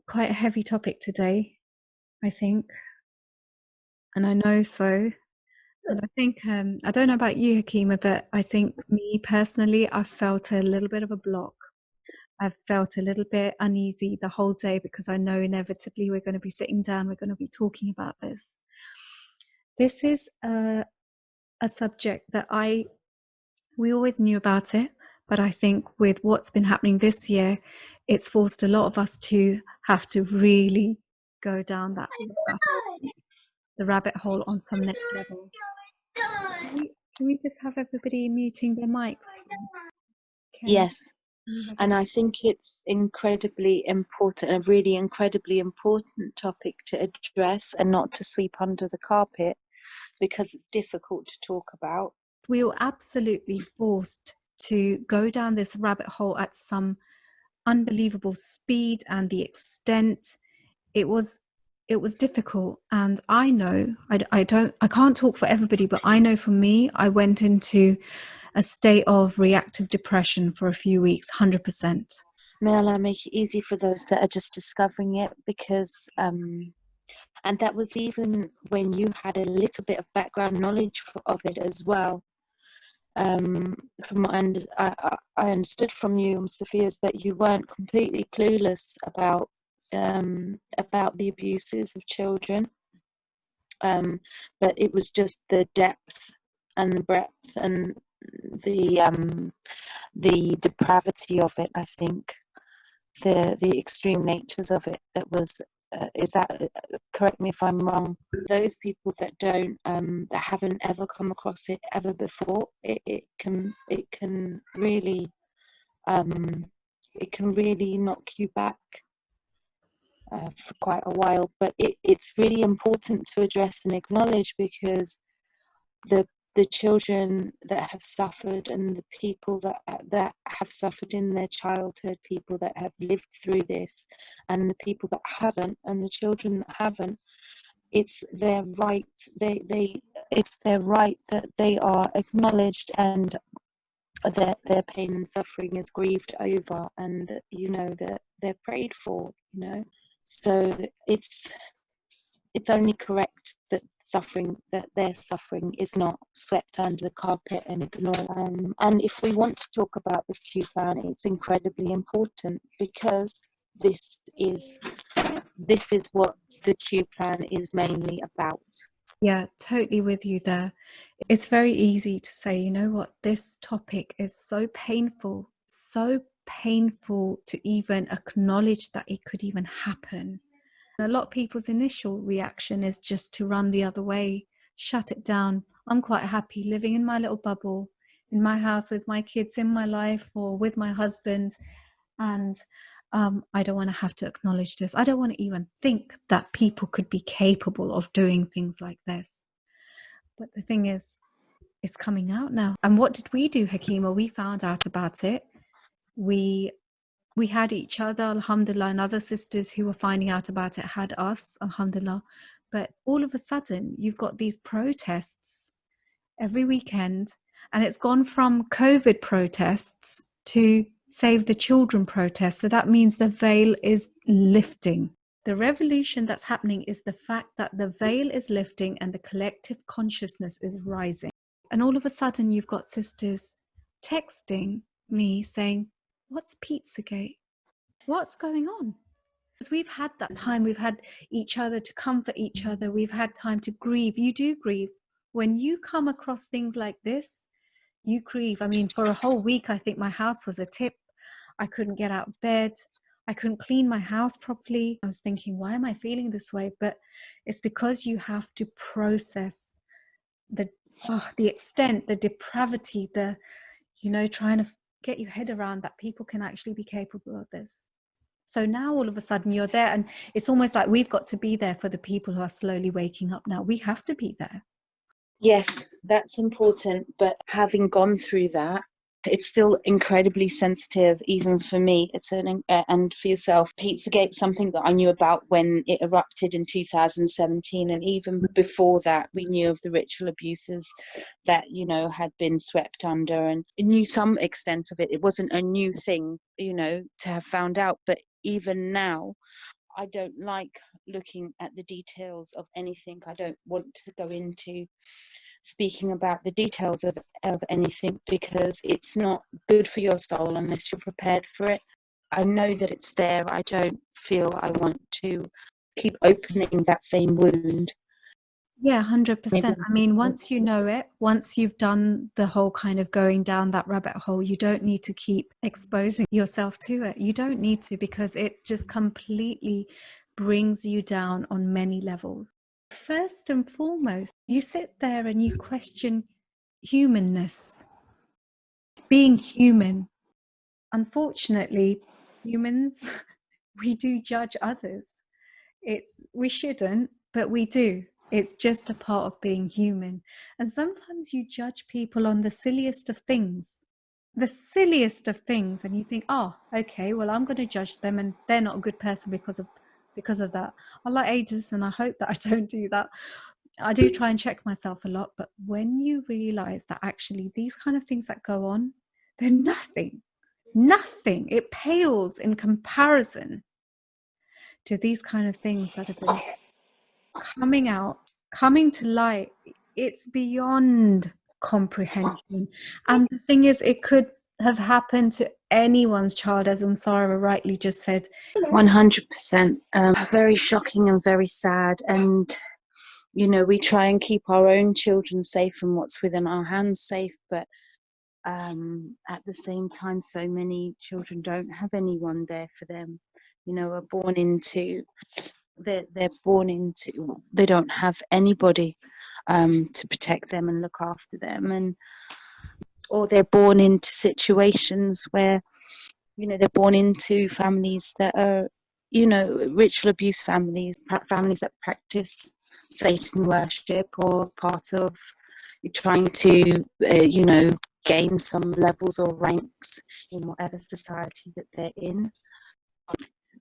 quite a heavy topic today, I think, and I know so. And I think, I don't know about you, Hakima, but I think me personally, I felt a little bit of a block. I've felt a little bit uneasy the whole day because I know inevitably we're going to be sitting down, we're going to be talking about this. This is a subject that we always knew about it, but I think with what's been happening this year, it's forced a lot of us to have to really go down the rabbit hole on some next level. Can we just have everybody muting their mics? Can Yes, you have and I think it's incredibly important, a really incredibly important topic to address and not to sweep under the carpet because it's difficult to talk about. We were absolutely forced to go down this rabbit hole at some unbelievable speed, and the extent it was difficult. And I know I can't talk for everybody, but I know for me, I went into a state of reactive depression for a few weeks, 100%. May Allah make it easy for those that are just discovering it, because and that was even when you had a little bit of background knowledge of it as well. From I understood from you, Sophia, is that you weren't completely clueless about the abuses of children, but it was just the depth and the breadth and the depravity of it. I think the extreme natures of it that was. Is that correct me if I'm wrong? Those people that don't that haven't ever come across it ever before, it can really knock you back for quite a while. But it's really important to address and acknowledge, because the children that have suffered and the people that have suffered in their childhood, people that have lived through this, and the people that haven't, and the children that haven't, it's their right. It's their right that they are acknowledged, and that their pain and suffering is grieved over, and that, that they're prayed for. So it's only correct that their suffering is not swept under the carpet and ignored. And if we want to talk about the Q plan, it's incredibly important, because this is what the Q plan is mainly about. Yeah, totally with you there. It's very easy to say, you know what, this topic is so painful to even acknowledge that it could even happen. A lot of people's initial reaction is just to run the other way, shut it down. I'm quite happy living in my little bubble, in my house with my kids in my life, or with my husband. And I don't want to have to acknowledge this. I don't want to even think that people could be capable of doing things like this. But the thing is, it's coming out now. And what did we do, Hakima? We found out about it. We had each other, alhamdulillah, and other sisters who were finding out about it had us, alhamdulillah. But all of a sudden, you've got these protests every weekend, and it's gone from COVID protests to Save the Children protests. So that means the veil is lifting. The revolution that's happening is the fact that the veil is lifting and the collective consciousness is rising. And all of a sudden, you've got sisters texting me saying, "What's Pizzagate? What's going on?" Because we've had that time, we've had each other to comfort each other, we've had time to grieve. You do grieve. When you come across things like this, you grieve. I mean, for a whole week, I think my house was a tip. I couldn't get out of bed. I couldn't clean my house properly. I was thinking, why am I feeling this way? But it's because you have to process the extent, the depravity, trying to get your head around that people can actually be capable of this. So now all of a sudden you're there, and it's almost like we've got to be there for the people who are slowly waking up now. We have to be there. Yes, that's important. But having gone through that, it's still incredibly sensitive, even for me. And for yourself. Pizzagate, something that I knew about when it erupted in 2017, and even before that, we knew of the ritual abuses that had been swept under, and knew some extent of it. It wasn't a new thing, to have found out. But even now, I don't like looking at the details of anything. I don't want to go into speaking about the details of anything, because it's not good for your soul unless you're prepared for it. I know that it's there. I don't feel I want to keep opening that same wound. Yeah, Maybe 100%. I mean, once you know it, once you've done the whole kind of going down that rabbit hole, you don't need to keep exposing yourself to it. You don't need to, because it just completely brings you down on many levels. First and foremost, you sit there and you question humanness, being human. Unfortunately, humans, we do judge others. We shouldn't, but we do. It's just a part of being human. And sometimes you judge people on the silliest of things. The silliest of things, and you think, oh, okay, well, I'm going to judge them and they're not a good person because of that. I like ages, and I hope that I don't do that. I do try and check myself a lot, but when you realize that actually these kind of things that go on, they're nothing. It pales in comparison to these kind of things that have been coming to light. It's beyond comprehension. And the thing is, it could have happened to anyone's child, as Unsara rightly just said. 100%. Very shocking and very sad. And, you know, we try and keep our own children safe and what's within our hands safe. But at the same time, so many children don't have anyone there for them. You know, are born into they're born into, they don't have anybody to protect them and look after them, and or they're born into situations where, you know, they're born into families that are, you know, ritual abuse families, families that practice Satan worship, or part of trying to you know, gain some levels or ranks in whatever society that they're in.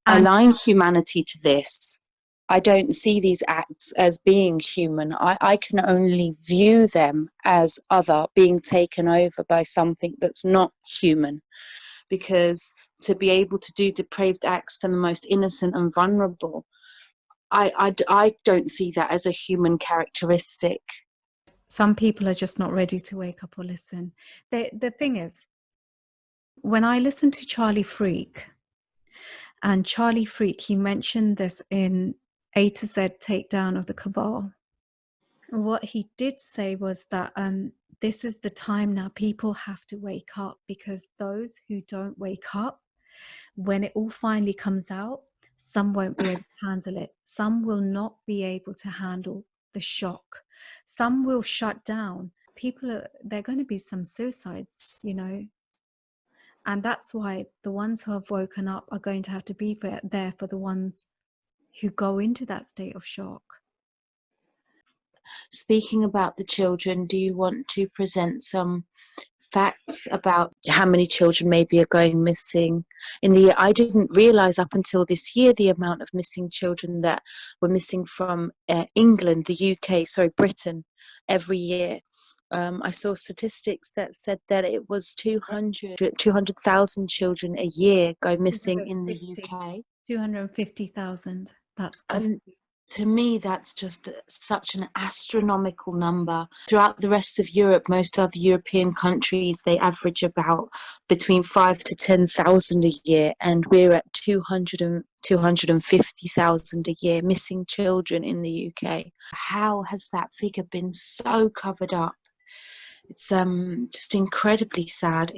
And Align humanity to this. I don't see these acts as being human. I can only view them as other, being taken over by something that's not human. Because to be able to do depraved acts to the most innocent and vulnerable, I don't see that as a human characteristic. some people are just not ready to wake up or listen. The thing is, when I listen to Charlie Freak, and Charlie Freak, he mentioned this in A to Z Takedown of the Cabal. What he did say was that this is the time now. People have to wake up, because those who don't wake up, when it all finally comes out, some won't be able to handle it. Some will not be able to handle the shock. Some will shut down. There are going to be some suicides, you know. And that's why the ones who have woken up are going to have to be there for the ones who go into that state of shock. Speaking about the children, do you want to present some facts about how many children maybe are going missing in the year? I didn't realize up until this year the amount of missing children that were missing from England, the UK, sorry, Britain, every year. I saw statistics that said that it was 200,000 children a year go missing in the UK. 250,000. That's And to me, that's just such an astronomical number. Throughout the rest of Europe, most other European countries, they average about between 5 to 10,000 a year, and we're at 250,000 a year missing children in the UK. How has that figure been so covered up? It's just incredibly sad,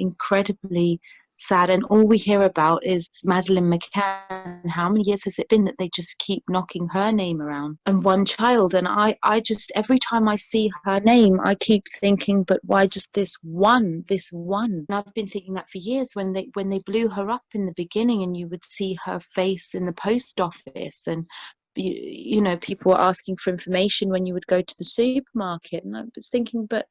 and all we hear about is Madeleine McCann. How many years has it been that they just keep knocking her name around? And one child, and I just, every time I see her name, I keep thinking, but why just this one? And I've been thinking that for years, when they blew her up in the beginning, and you would see her face in the post office, and you know, people were asking for information when you would go to the supermarket, and I was thinking, but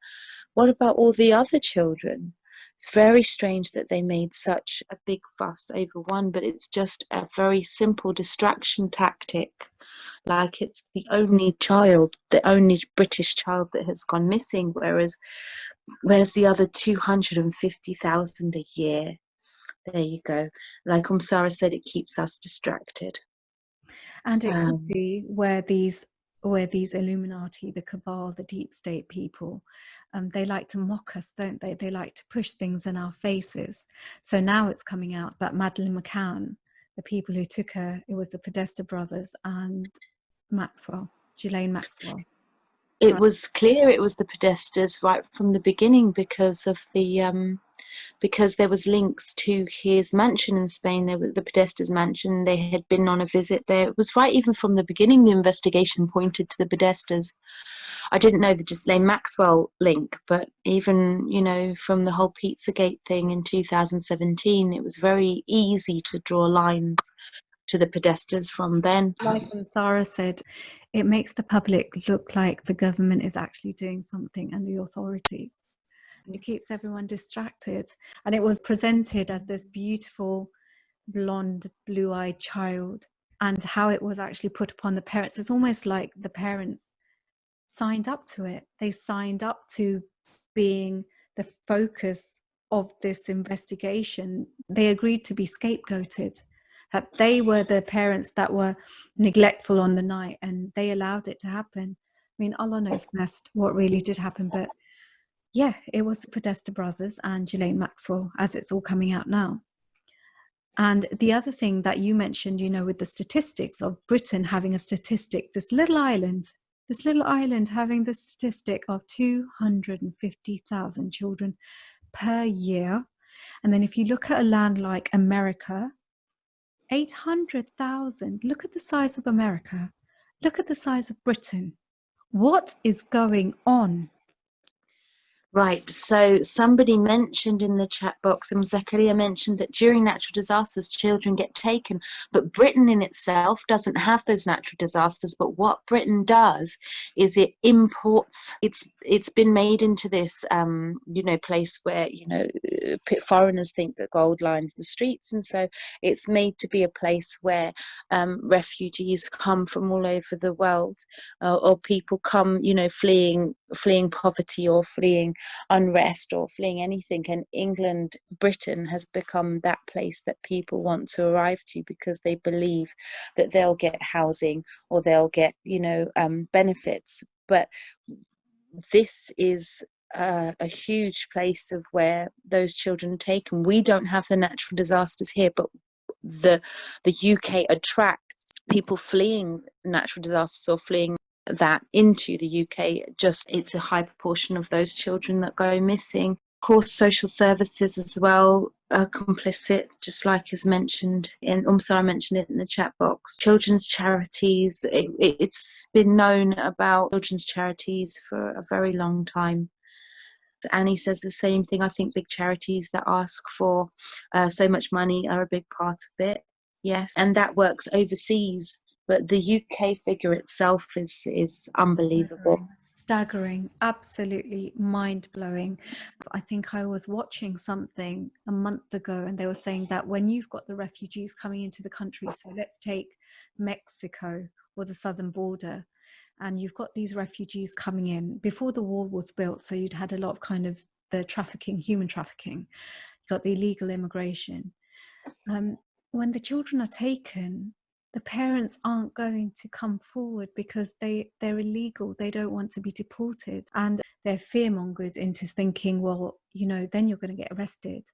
what about all the other children? It's very strange that they made such a big fuss over one, but it's just a very simple distraction tactic. Like, it's the only child, the only British child that has gone missing, whereas the other 250,000 a year. There you go. Like Sarah said, it keeps us distracted. And it could be where these Illuminati, the cabal, the deep state people, they like to mock us, don't they? They like to push things in our faces. So now it's coming out that Madeleine McCann, the people who took her, it was the Podesta brothers and Ghislaine Maxwell. It was clear it was the Podestas right from the beginning because of the because there was links to his mansion in Spain. There was the Podesta's mansion. They had been on a visit there. It was right even from the beginning. The investigation pointed to the Podestas. I didn't know the Ghislaine Maxwell link, but even, you know, from the whole Pizzagate thing in 2017, it was very easy to draw lines to the Podestas from then. Like Sarah said, it makes the public look like the government is actually doing something and the authorities. It keeps everyone distracted. And it was presented as this beautiful, blonde, blue-eyed child, and how it was actually put upon the parents. It's almost like the parents signed up to it. They signed up to being the focus of this investigation. They agreed to be scapegoated, that they were the parents that were neglectful on the night, and they allowed it to happen. I mean, Allah knows best what really did happen, but yeah, it was the Podesta brothers and Ghislaine Maxwell, as it's all coming out now. And the other thing that you mentioned, you know, with the statistics of Britain having a statistic, this little island having the statistic of 250,000 children per year. And then if you look at a land like America, 800,000. Look at the size of America. Look at the size of Britain. What is going on? Right, so somebody mentioned in the chat box, and Zakaria mentioned that during natural disasters, children get taken, but Britain in itself doesn't have those natural disasters. But what Britain does is it imports, it's been made into this, you know, place where, you know, foreigners think that gold lines the streets, and so it's made to be a place where refugees come from all over the world, or people come, you know, fleeing poverty or fleeing unrest or fleeing anything, and Britain has become that place that people want to arrive to because they believe that they'll get housing or they'll get, you know, benefits. But this is a huge place of where those children are taken. We don't have the natural disasters here, but the UK attracts people fleeing natural disasters or fleeing that into the UK. Just it's a high proportion of those children that go missing. Of course, social services as well are complicit, just like is mentioned in I mentioned it in the chat box. Children's charities, it's been known about children's charities for a very long time. Annie says the same thing. I think big charities that ask for so much money are a big part of it. Yes, and that works overseas. But the UK figure itself is unbelievable. Staggering, absolutely mind-blowing. I think I was watching something a month ago, and they were saying that when you've got the refugees coming into the country, so let's take Mexico or the southern border, and you've got these refugees coming in before the wall was built, so you'd had a lot of kind of the trafficking, human trafficking, you got the illegal immigration. When the children are taken, the parents aren't going to come forward because they're illegal. They don't want to be deported, and they're fearmongered into thinking, well, you know, then you're going to get arrested,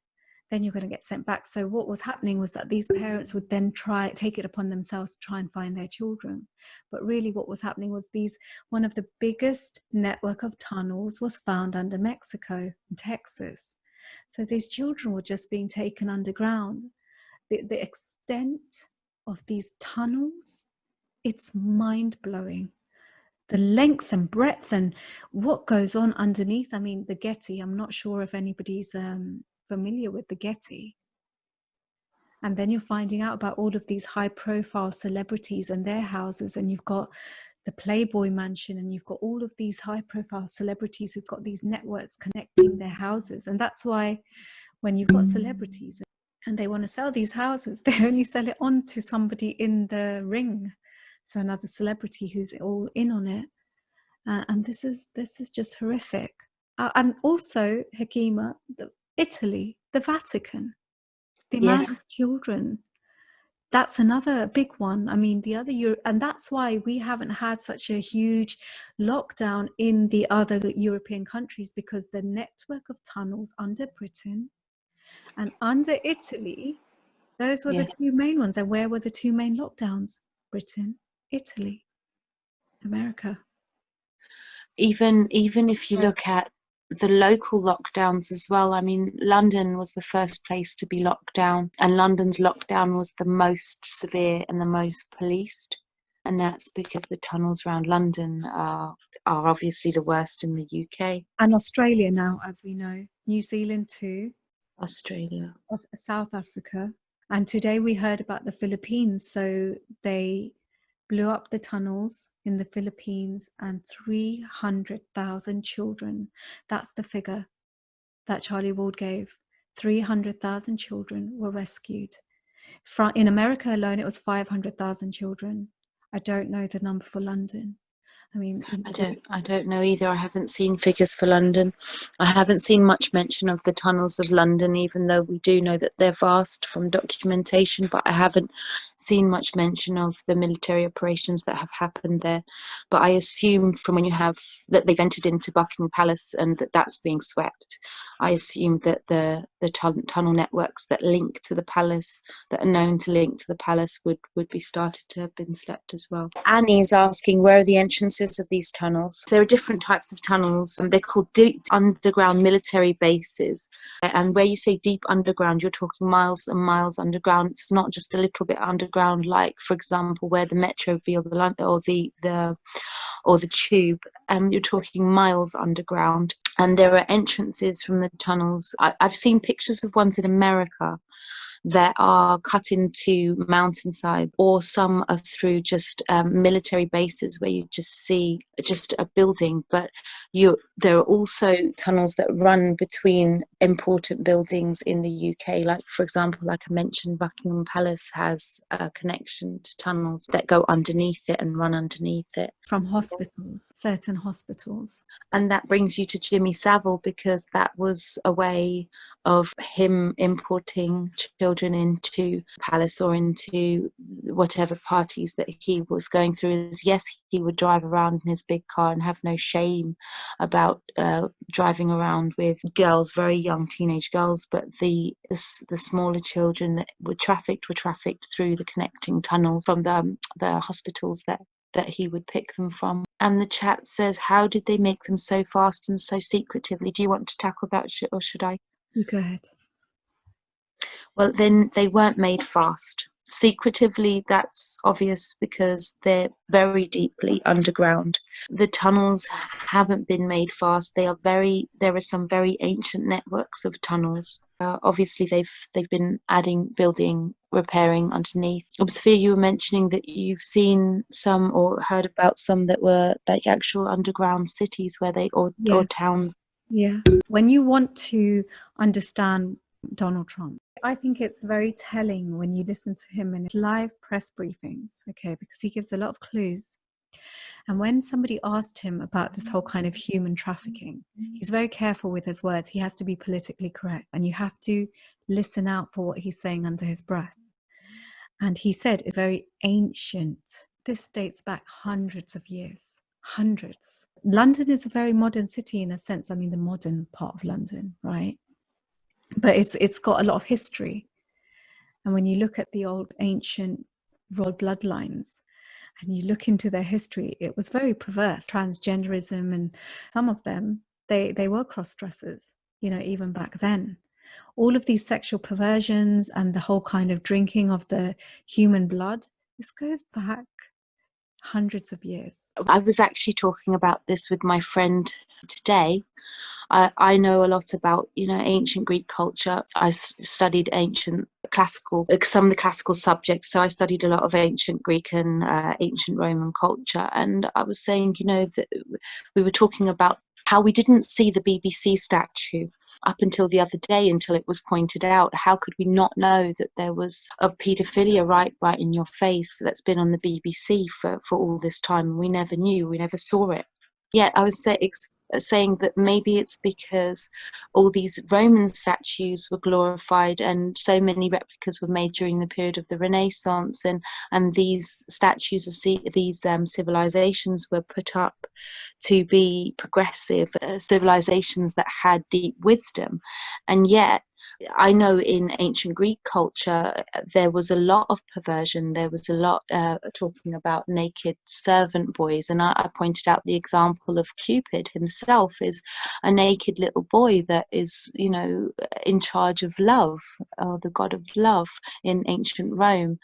then you're going to get sent back. So what was happening was that these parents would then take it upon themselves to try and find their children. But really what was happening was one of the biggest network of tunnels was found under Mexico and Texas. So these children were just being taken underground. The extent of these tunnels, it's mind-blowing. The length and breadth and what goes on underneath. I mean, the Getty, I'm not sure if anybody's familiar with the Getty. And then you're finding out about all of these high-profile celebrities and their houses, and you've got the Playboy Mansion, and you've got all of these high-profile celebrities who've got these networks connecting their houses. And that's why when you've got celebrities and they want to sell these houses, they only sell it on to somebody in the ring, so another celebrity who's all in on it. And this is just horrific. And also, Hakima, Italy, the Vatican, the amount of children That's another big one. I mean, the other and that's why we haven't had such a huge lockdown in the other European countries, because the network of tunnels under Britain and under Italy, those were the Yes. two main ones. And where were the two main lockdowns? Britain, Italy, America. Even if you look at the local lockdowns as well, I mean, London was the first place to be locked down, and London's lockdown was the most severe and the most policed. And that's because the tunnels around London are obviously the worst in the UK. And Australia now, as we know. New Zealand too. Australia. South Africa. And today we heard about the Philippines. So they blew up the tunnels in the Philippines, and 300,000 children. That's the figure that Charlie Ward gave. 300,000 children were rescued. In America alone, it was 500,000 children. I don't know the number for London. I mean, I don't know either. I haven't seen figures for London. I haven't seen much mention of the tunnels of London, even though we do know that they're vast from documentation, but I haven't seen much mention of the military operations that have happened there. But I assume from when you have that they've entered into Buckingham Palace and that's being swept, I assume that the tunnel networks that link to the palace, that are known to link to the palace, would be started to have been swept as well. Annie's asking, where are the entrances of these tunnels? There are different types of tunnels, and they're called deep underground military bases. And where you say deep underground, you're talking miles and miles underground. It's not just a little bit underground, like, for example, where the metro would be, or the tube. You're talking miles underground. And there are entrances from the tunnels. I've seen pictures of ones in America that are cut into mountainside, or some are through just military bases where you just see just a building. But there are also tunnels that run between important buildings in the UK, like, for example, like I mentioned, Buckingham Palace has a connection to tunnels that go underneath it and run underneath it. From hospitals, certain hospitals. And that brings you to Jimmy Savile, because that was a way of him importing children into palace or into whatever parties that he was going through. Yes, he would drive around in his big car and have no shame about driving around with girls, very young teenage girls, but the smaller children that were trafficked through the connecting tunnels from the hospitals that he would pick them from. And the chat says, how did they make them so fast and so secretively? Do you want to tackle that, or should I? You go ahead. Well, then they weren't made fast. Secretively, that's obvious because they're very deeply underground. The tunnels haven't been made fast. There are some very ancient networks of tunnels. Obviously, they've been adding, building, repairing underneath. Sophia, you were mentioning that you've seen some or heard about some that were like actual underground cities where or towns. Yeah. When you want to understand Donald Trump, I think it's very telling when you listen to him in his live press briefings, okay, because he gives a lot of clues. And when somebody asked him about this whole kind of human trafficking, he's very careful with his words. He has to be politically correct, and you have to listen out for what he's saying under his breath. And he said it's very ancient. This dates back hundreds of years, hundreds. London is a very modern city in a sense. I mean, the modern part of London, right? But it's got a lot of history. And when you look at the old ancient royal bloodlines and you look into their history, it was very perverse. Transgenderism, and some of them, they were cross-dressers, even back then. All of these sexual perversions and the whole kind of drinking of the human blood, this goes back hundreds of years. I was actually talking about this with my friend today. I know a lot about, ancient Greek culture. I studied ancient classical, some of the classical subjects. So I studied a lot of ancient Greek and ancient Roman culture. And I was saying, that we were talking about how we didn't see the BBC statue up until the other day, until it was pointed out. How could we not know that there was of paedophilia right in your face that's been on the BBC for all this time? We never knew, we never saw it. Yeah, I was saying that maybe it's because all these Roman statues were glorified, and so many replicas were made during the period of the Renaissance, and these statues of these civilizations were put up to be progressive civilizations that had deep wisdom, and yet I know in ancient Greek culture there was a lot of perversion. There was a lot talking about naked servant boys, and I pointed out the example of Cupid himself is a naked little boy that is, you know, in charge of love, or the god of love in ancient Rome.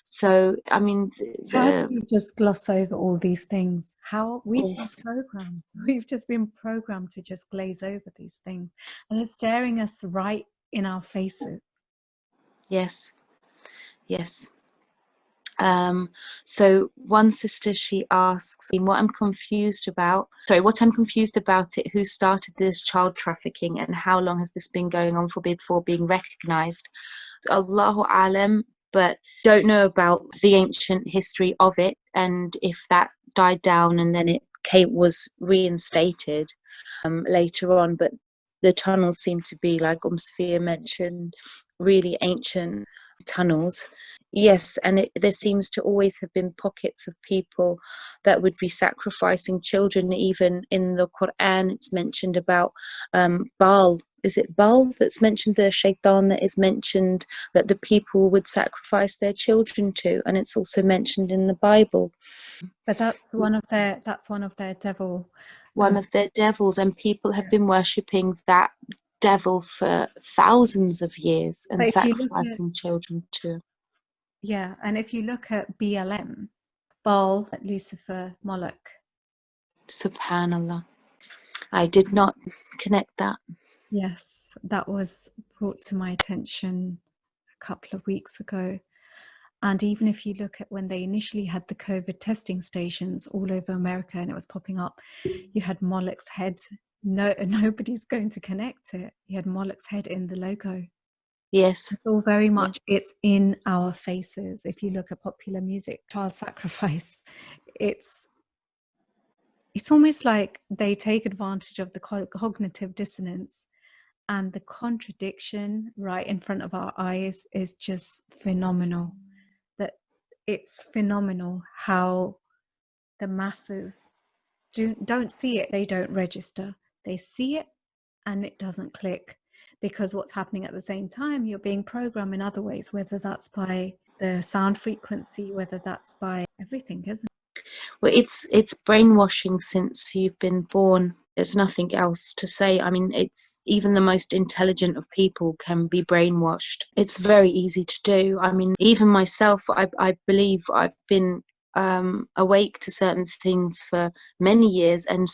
So, I mean, How do you just gloss over all these things? How we've been yes, programmed. We've just been programmed to just glaze over these things. And they're staring us right in our faces. yes, yes. So one sister, she asks, what I'm confused about it, who started this child trafficking and how long has this been going on before being recognized? Allahu Alam, but don't know about the ancient history of it and if that died down and then was reinstated later on. But the tunnels seem to be, like Sophia mentioned, really ancient tunnels. Yes, and there seems to always have been pockets of people that would be sacrificing children. Even in the Quran, it's mentioned about Baal. Is it Baal that's mentioned, the shaitan that is mentioned, that the people would sacrifice their children to, and it's also mentioned in the Bible. But that's one of their devil. One of their devils, and people have been worshipping that devil for thousands of years and But if you look at, sacrificing children to. yeah, and if you look at BLM, Baal, Lucifer, Moloch. Subhanallah. I did not connect that. Yes, that was brought to my attention a couple of weeks ago. And even if you look at when they initially had the COVID testing stations all over America and it was popping up, you had Moloch's head. No, nobody's going to connect it. You had Moloch's head in the logo. Yes. It's all very Yes. much, it's in our faces. If you look at popular music, child sacrifice, it's almost like they take advantage of the cognitive dissonance, and the contradiction right in front of our eyes is just phenomenal. That it's phenomenal how the masses don't see it, they don't register. They see it and it doesn't click, because what's happening at the same time, you're being programmed in other ways, whether that's by the sound frequency, whether that's by everything, isn't it? Well, it's brainwashing since you've been born. There's nothing else to say. I mean, it's even the most intelligent of people can be brainwashed. It's very easy to do. I mean, even myself, I believe I've been awake to certain things for many years, and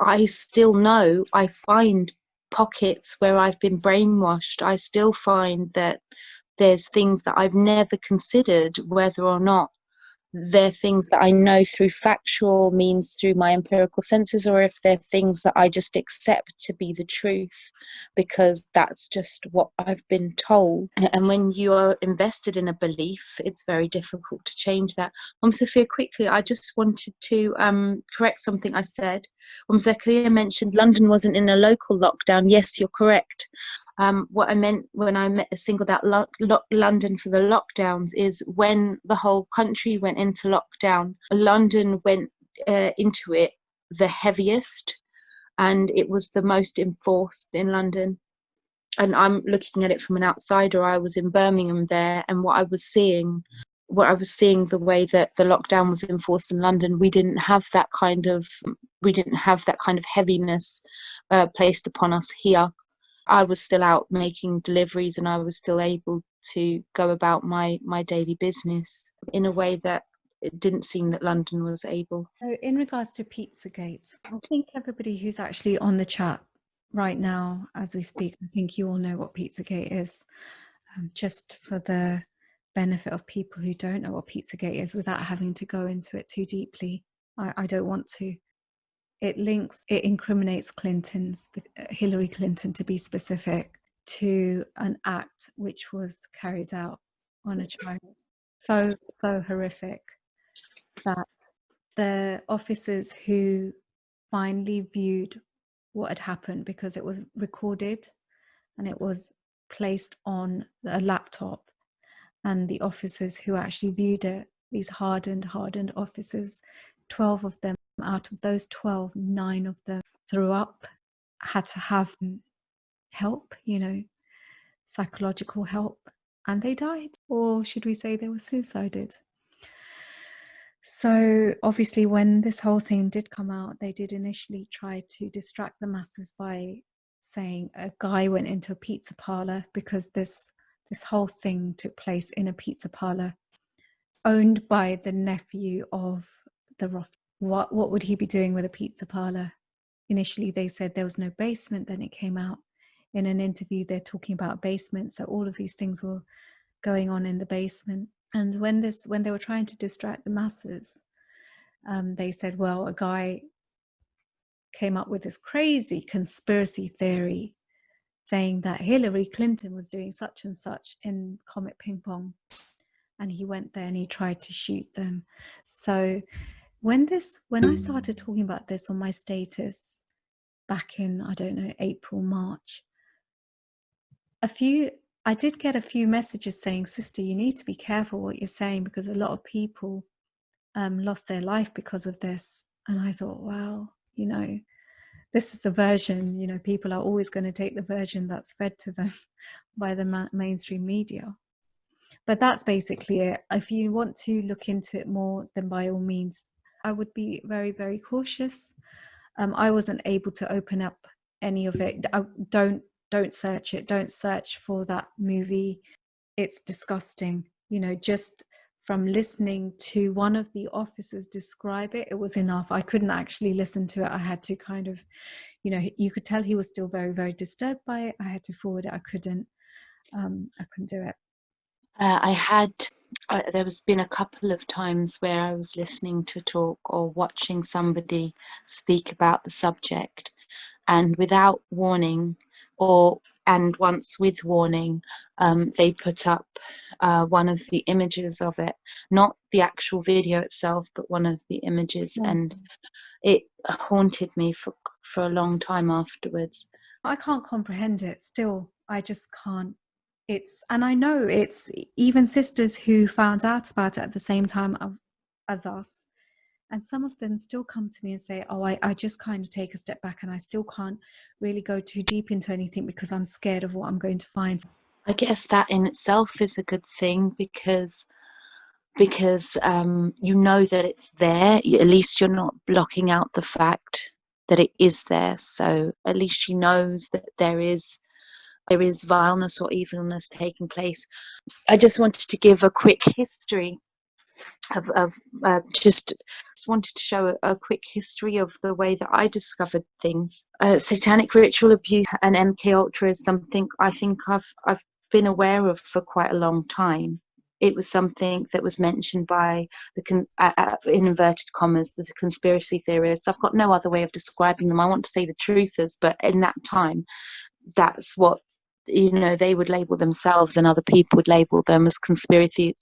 I still know I find pockets where I've been brainwashed. I still find that there's things that I've never considered, whether or not they're things that I know through factual means, through my empirical senses, or if they're things that I just accept to be the truth because that's just what I've been told. And when you are invested in a belief, it's very difficult to change that. Sophia, quickly, I just wanted to correct something I said. Zakaria mentioned London wasn't in a local lockdown. Yes, you're correct. What I meant when I singled out London for the lockdowns is when the whole country went into lockdown, London went into it the heaviest, and it was the most enforced in London. And I'm looking at it from an outsider. I was in Birmingham there, and what I was seeing, the way that the lockdown was enforced in London, we didn't have that kind of heaviness placed upon us here. I was still out making deliveries, and I was still able to go about my daily business in a way that it didn't seem that London was able. So in regards to Pizzagate, I think everybody who's actually on the chat right now as we speak, I think you all know what Pizzagate is. Just for the benefit of people who don't know what Pizzagate is, without having to go into it too deeply, I don't want to. It incriminates Hillary Clinton to be specific, to an act which was carried out on a child. So horrific that the officers who finally viewed what had happened, because it was recorded and it was placed on a laptop, and the officers who actually viewed it, these hardened officers, 12 of them, out of those 12, 9 of them threw up, had to have help, psychological help, and they died. Or should we say they were suicided? So obviously when this whole thing did come out, they did initially try to distract the masses by saying a guy went into a pizza parlor, because this whole thing took place in a pizza parlor owned by the nephew of the Roth. What would he be doing with a pizza parlor? Initially they said there was no basement, then it came out in an interview they're talking about basement. So all of these things were going on in the basement. And when they were trying to distract the masses, they said, well, a guy came up with this crazy conspiracy theory saying that Hillary Clinton was doing such and such in Comet Ping Pong, and he went there and he tried to shoot them. So when I started talking about this on my status back in, I don't know, April, March, I did get a few messages saying, sister, you need to be careful what you're saying, because a lot of people lost their life because of this. And I thought, wow, this is the version, people are always going to take the version that's fed to them by the mainstream media. But that's basically it. If you want to look into it more, then by all means, I would be very, very cautious. I wasn't able to open up any of it. Don't search it. Don't search for that movie. It's disgusting. Just from listening to one of the officers describe it, it was enough. I couldn't actually listen to it. I had to kind of, you could tell he was still very, very disturbed by it. I had to forward it. I couldn't do it. There has been a couple of times where I was listening to a talk or watching somebody speak about the subject, and without warning, and once with warning, they put up one of the images of it, not the actual video itself, but one of the images, and it haunted me for a long time afterwards. I can't comprehend it still. I just can't. And I know it's even sisters who found out about it at the same time as us. And some of them still come to me and say, oh, I just kind of take a step back, and I still can't really go too deep into anything because I'm scared of what I'm going to find. I guess that in itself is a good thing, because you know that it's there. At least you're not blocking out the fact that it is there. So at least she knows that there is vileness or evilness taking place. I just wanted to give a quick history of just wanted to show a quick history of the way that I discovered things. Satanic ritual abuse and MK Ultra is something I think I've been aware of for quite a long time. It was something that was mentioned by in inverted commas, the conspiracy theorists. I've got no other way of describing them. I want to say the truthers, but in that time, that's what they would label themselves, and other people would label them as conspiracy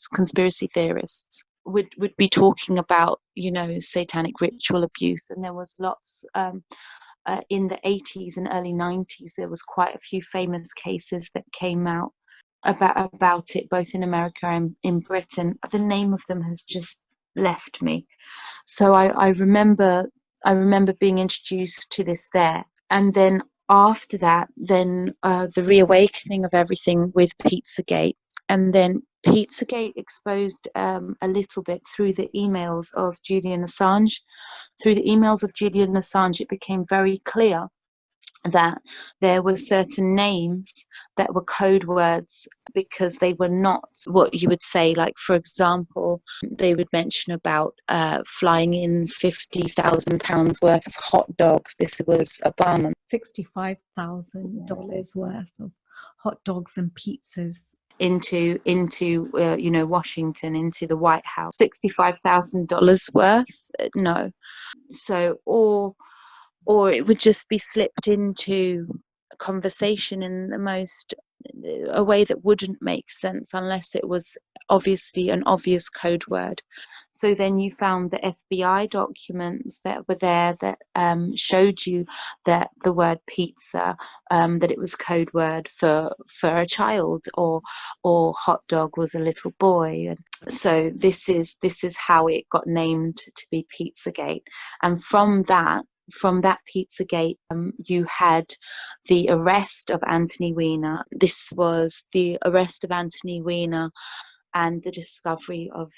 theorists. Would be talking about satanic ritual abuse, and there was lots in the 80s and early 90s. There was quite a few famous cases that came out about it, both in America and in Britain. The name of them has just left me. So I remember being introduced to this there, and then after that, then the reawakening of everything with Pizzagate, and then Pizzagate exposed a little bit through the emails of Julian Assange. Through the emails of Julian Assange, it became very clear that there were certain names that were code words, because they were not what you would say. Like, for example, they would mention about flying in £50,000 worth of hot dogs. This was Obama. $65,000 worth of hot dogs and pizzas into Washington, into the White House. $65,000 worth? No. So, or it would just be slipped into a conversation in the most a way that wouldn't make sense unless it was obviously an obvious code word. So then you found the FBI documents that were there that showed you that the word pizza, that it was code word for a child, or hot dog was a little boy. And so this is how it got named to be Pizzagate. And from that Pizzagate, you had the arrest of Anthony Weiner. This was the arrest of Anthony Weiner and the discovery of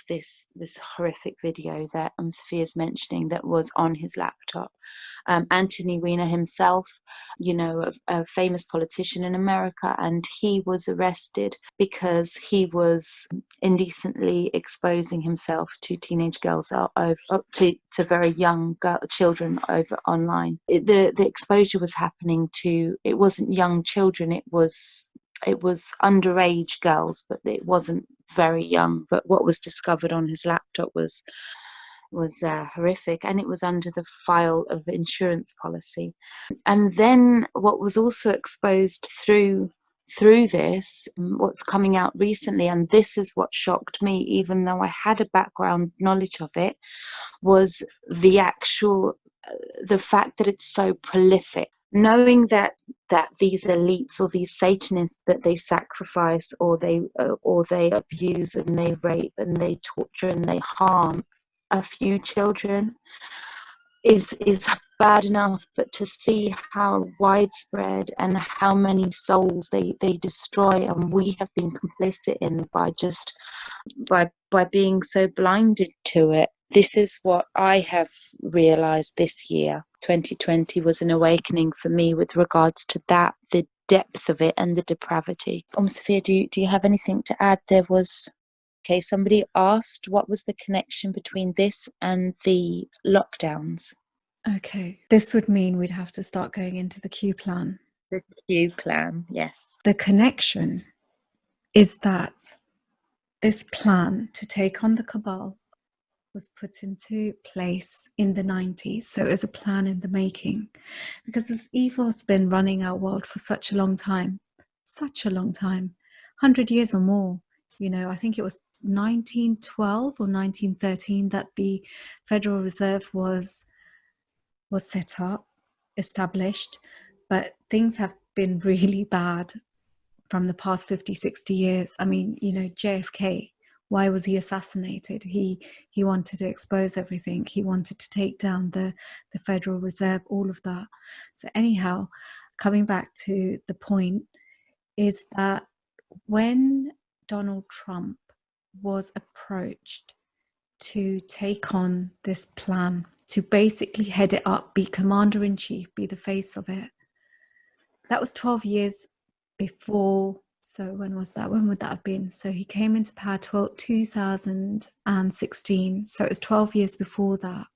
this horrific video that Sophia's mentioning that was on his laptop. Anthony Weiner himself, a famous politician in America, and he was arrested because he was indecently exposing himself to teenage girls to very young children over online. The exposure was happening to, it wasn't young children, it was underage girls, but it wasn't very young. But what was discovered on his laptop was horrific, and it was under the file of insurance policy. And then what was also exposed through this, what's coming out recently, and this is what shocked me, even though I had a background knowledge of it, was the fact that it's so prolific. Knowing that these elites or these Satanists, that they sacrifice or they abuse and they rape and they torture and they harm a few children is bad enough, but to see how widespread and how many souls they destroy, and we have been complicit in by being so blinded to it. This is what I have realized this year. 2020 was an awakening for me with regards to that, the depth of it and the depravity. Sophia, do you have anything to add? Somebody asked what was the connection between this and the lockdowns. Okay, this would mean we'd have to start going into the Q plan. The Q plan, yes. The connection is that this plan to take on the cabal was put into place in the 90s. So it was a plan in the making, because this evil has been running our world for such a long time, 100 years or more. I think it was 1912 or 1913 that the Federal Reserve was set up, established, but things have been really bad from the past 50, 60 years. I mean, JFK, why was he assassinated? He wanted to expose everything. He wanted to take down the Federal Reserve, all of that. So anyhow, coming back to the point is that when Donald Trump was approached to take on this plan, to basically head it up, be commander-in-chief, be the face of it, that was 12 years before. So when was that? When would that have been? So he came into power 2016. So it was 12 years before that.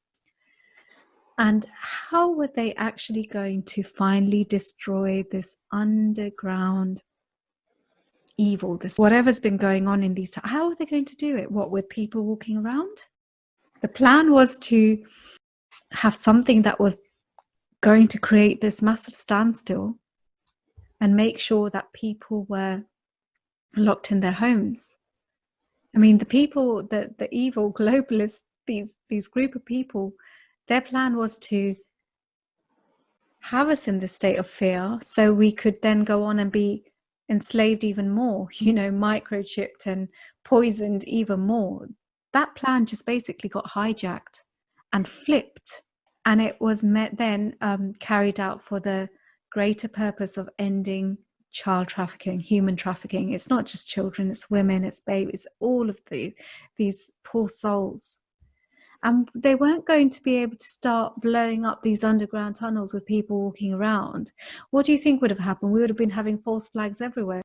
And how were they actually going to finally destroy this underground evil, this whatever's been going on in these times? How are they going to do it? What, with people walking around? The plan was to have something that was going to create this massive standstill and make sure that people were locked in their homes. I mean, the people, the evil globalists, these group of people, their plan was to have us in this state of fear so we could then go on and be enslaved even more, microchipped and poisoned even more. That plan just basically got hijacked and flipped, and it was carried out for the greater purpose of ending child trafficking, human trafficking. It's not just children, it's women, it's babies, all of these poor souls. And they weren't going to be able to start blowing up these underground tunnels with people walking around. What do you think would have happened? We would have been having false flags everywhere.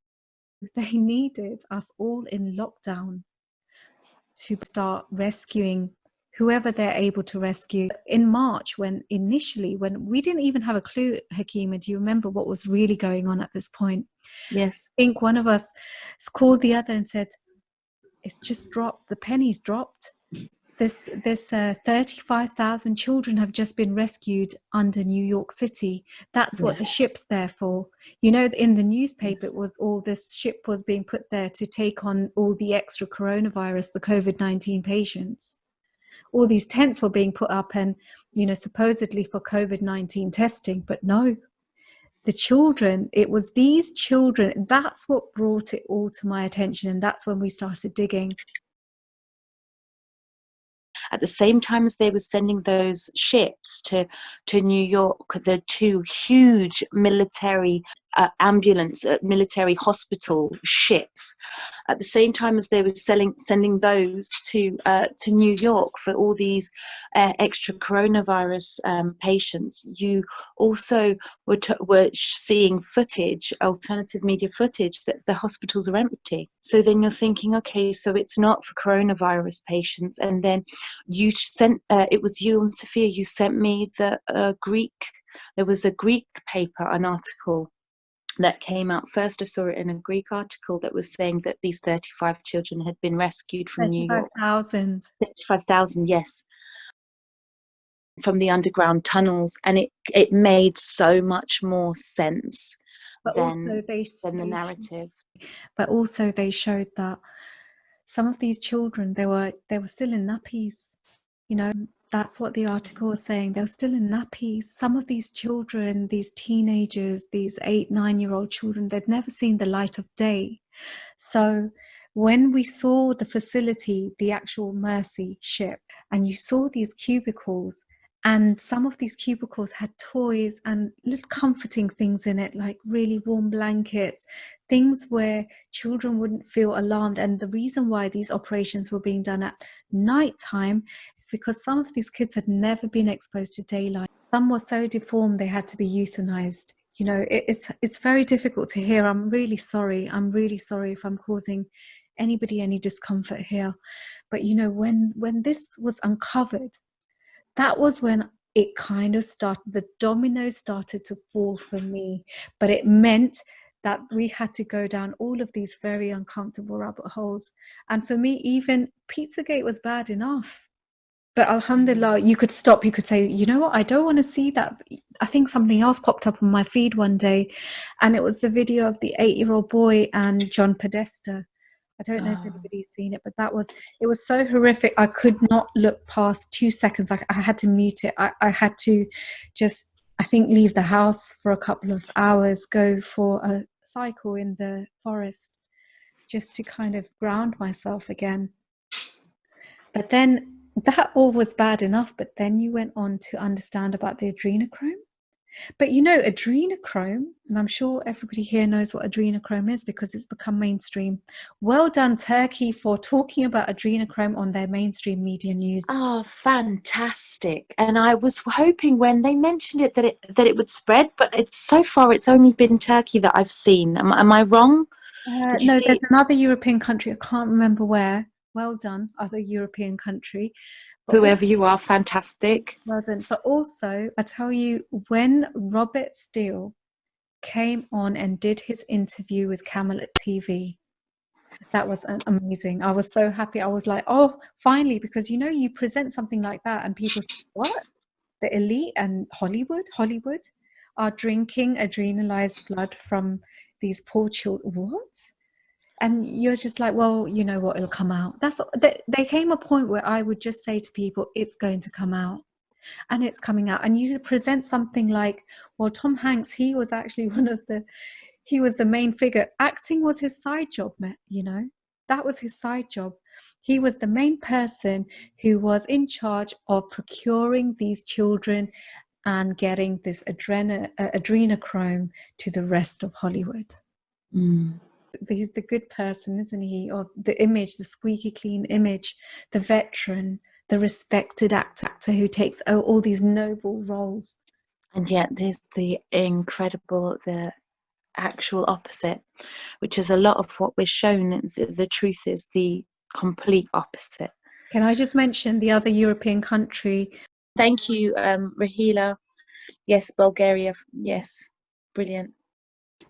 They needed us all in lockdown to start rescuing whoever they're able to rescue. In March, when we didn't even have a clue, Hakima, do you remember what was really going on at this point? Yes. I think one of us called the other and said, it's just dropped, the penny's dropped. This 35,000 children have just been rescued under New York City. That's what the Yes. ship's there for. You know, in the newspaper, Yes. it was all this ship was being put there to take on all the extra coronavirus, the COVID-19 patients. All these tents were being put up and, you know, supposedly for COVID-19 testing, but no, the children, it was these children. That's what brought it all to my attention. And that's when we started digging. At the same time as they were sending those ships to New York, the two huge military military hospital ships, at the same time as they were sending those to New York for all these extra coronavirus patients, you also were seeing footage, alternative media footage, that the hospitals are empty. So then you're thinking, okay, so it's not for coronavirus patients. And then you sent, it was you and Sophia, you sent me the Greek, there was a Greek paper, an article that came out first. I saw it in a Greek article that was saying that these 35 children had been rescued from New York. 35,000. 35,000, yes, from the underground tunnels, and it made so much more sense But than also the narrative. But also they showed that some of these children, they were still in nappies. You know, that's what the article was saying. They were still in nappies. Some of these children, these teenagers, these 8, 9-year-old children, they'd never seen the light of day. So when we saw the facility, the actual Mercy ship, and you saw these cubicles, and some of these cubicles had toys and little comforting things in it, like really warm blankets, things where children wouldn't feel alarmed. And the reason why these operations were being done at nighttime is because some of these kids had never been exposed to daylight. Some were so deformed they had to be euthanized. You know, it's very difficult to hear. I'm really sorry. I'm really sorry if I'm causing anybody any discomfort here. But you know, when this was uncovered, that was when it kind of started, the dominoes started to fall for me. But it meant that we had to go down all of these very uncomfortable rabbit holes. And for me, even Pizzagate was bad enough. But alhamdulillah, you could stop, you could say, you know what, I don't want to see that. I think something else popped up on my feed one day, and it was the video of the 8-year-old boy and John Podesta. I don't know if anybody's seen it, but it was so horrific. I could not look past 2 seconds. I had to mute it. I had to just, I think, leave the house for a couple of hours, go for a cycle in the forest, just to kind of ground myself again. But then that all was bad enough, but then you went on to understand about the adrenochrome. But you know, adrenochrome, and I'm sure everybody here knows what adrenochrome is because it's become mainstream. Well done, Turkey, for talking about adrenochrome on their mainstream media news. Oh, fantastic. And I was hoping when they mentioned it that it would spread, but so far it's only been Turkey that I've seen. Am I wrong? Did you No, see there's it? another European country. I can't remember where. Well done, other European country. But Whoever you are, fantastic. well done. But also, I tell you, when Robert Steele came on and did his interview with Camelot TV, that was amazing. I was so happy. I was like, oh, finally, because you know, you present something like that and people say, what? The elite and Hollywood are drinking adrenalized blood from these poor children. What? And you're just like, well, you know what, it'll come out. There came a point where I would just say to people, it's going to come out. And it's coming out. And you present something like, well, Tom Hanks, he was actually he was the main figure. Acting was his side job, you know, that was his side job. He was the main person who was in charge of procuring these children and getting this adrenochrome to the rest of Hollywood. Mm. He's the good person, isn't he? Or the image, the squeaky clean image, the veteran, the respected actor who takes all these noble roles. And yet there's the actual opposite, which is a lot of what we're shown. The truth is the complete opposite. Can I just mention the other European country? Thank you, Rahila. Yes, Bulgaria. Yes, brilliant.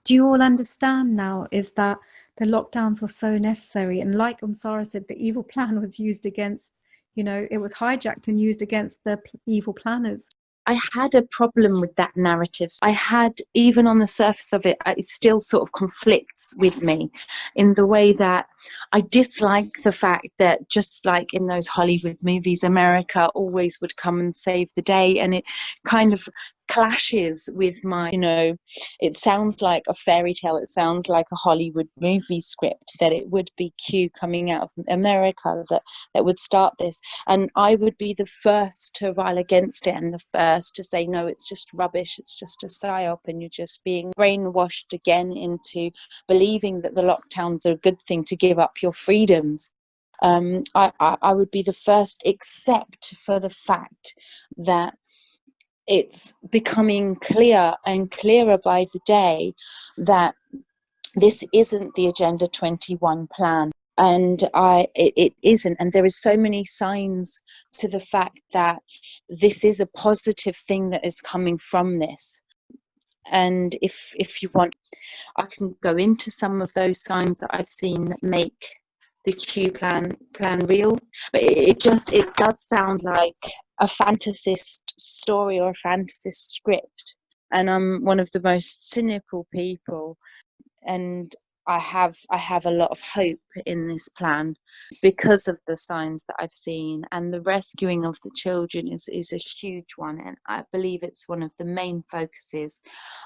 Do you all understand now is that the lockdowns were so necessary? And like Unsara said, the evil plan was used against, You know, it was hijacked and used against the evil planners. I had a problem with that narrative. I had, even on the surface of it, it still sort of conflicts with me in the way that I dislike the fact that, just like in those Hollywood movies, America always would come and save the day. And it kind of clashes with my, it sounds like a fairy tale. It sounds like a Hollywood movie script, that it would be Q coming out of America that would start this. And I would be the first to rile against it, and the first to say, no, it's just rubbish, it's just a psyop, and you're just being brainwashed again into believing that the lockdowns are a good thing to give up your freedoms. I would be the first, except for the fact that it's becoming clear and clearer by the day that this isn't the Agenda 21 plan. And it isn't. And there is so many signs to the fact that this is a positive thing that is coming from this. And if you want, I can go into some of those signs that I've seen that make the Q plan real. But it does sound like a fantasist story or a fantasist script. And I'm one of the most cynical people, and I have a lot of hope in this plan because of the signs that I've seen, and the rescuing of the children is a huge one, and I believe it's one of the main focuses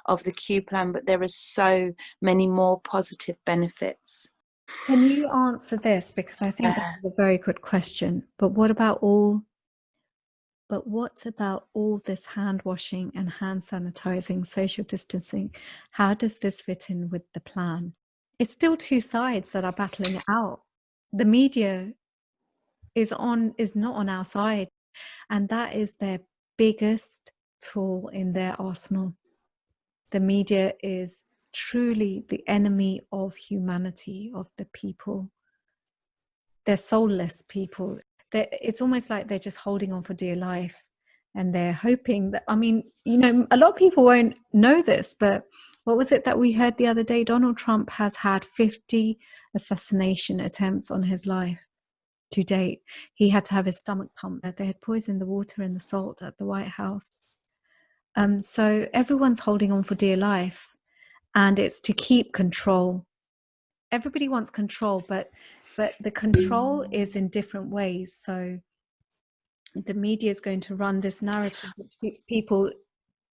of the Q plan, but there are so many more positive benefits. Can you answer this? Because I think this is a very good question. But what about all this hand washing and hand sanitizing, social distancing? How does this fit in with the plan? It's still two sides that are battling it out. The media is not on our side, and that is their biggest tool in their arsenal. The media is truly the enemy of humanity, of the people. They're soulless people. It's almost like they're just holding on for dear life, and they're hoping that, a lot of people won't know this, but what was it that we heard the other day? Donald Trump has had 50 assassination attempts on his life to date. He had to have his stomach pumped. They had poisoned the water and the salt at the White House. So everyone's holding on for dear life, and it's to keep control. Everybody wants control, but the control is in different ways. So the media is going to run this narrative which keeps people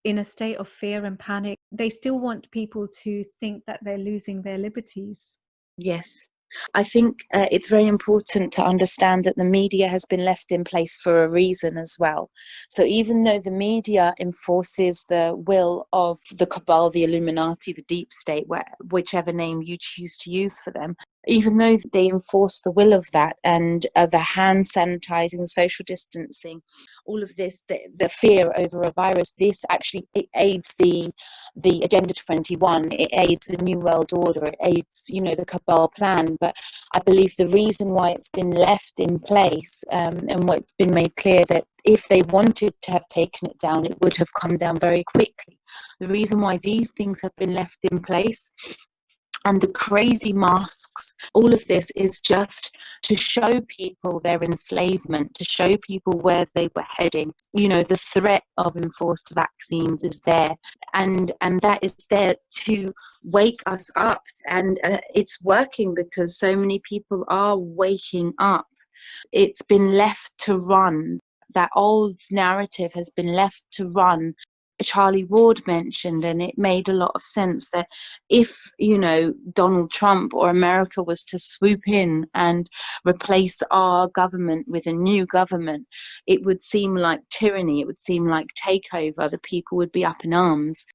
in a state of fear and panic. They still want people to think that they're losing their liberties. Yes. I think it's very important to understand that the media has been left in place for a reason as well. So even though the media enforces the will of the cabal, the Illuminati, the deep state, whichever name you choose to use for them, even though they enforce the will of that, and the hand sanitizing, the social distancing, all of this, the fear over a virus, this actually, it aids the Agenda 21, it aids the New World Order, it aids, the cabal plan. But I believe the reason why it's been left in place, and what's been made clear, that if they wanted to have taken it down, it would have come down very quickly. The reason why these things have been left in place, and the crazy masks, all of this is just to show people their enslavement, to show people where they were heading. The threat of enforced vaccines is there, and that is there to wake us up. And it's working, because so many people are waking up. It's been left to run. That old narrative has been left to run. Charlie Ward mentioned, and it made a lot of sense, that if Donald Trump or America was to swoop in and replace our government with a new government, it would seem like tyranny, it would seem like takeover, the people would be up in arms.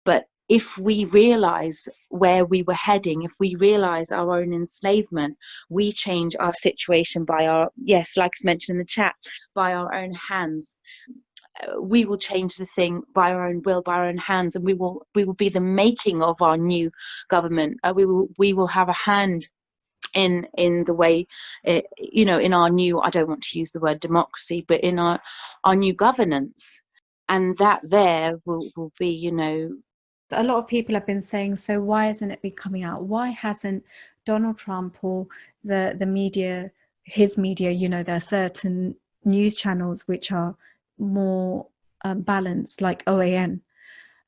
But if we realize where we were heading, if we realize our own enslavement, we change our situation by our, yes, like I mentioned in the chat, by our own hands. We will change the thing by our own will, by our own hands, and we will be the making of our new government. We will have a hand in the way, in our new, I don't want to use the word democracy, but in our new governance, and that there will be, A lot of people have been saying, so why isn't it be coming out? Why hasn't Donald Trump or the media, his media, there are certain news channels which are more balanced, like OAN.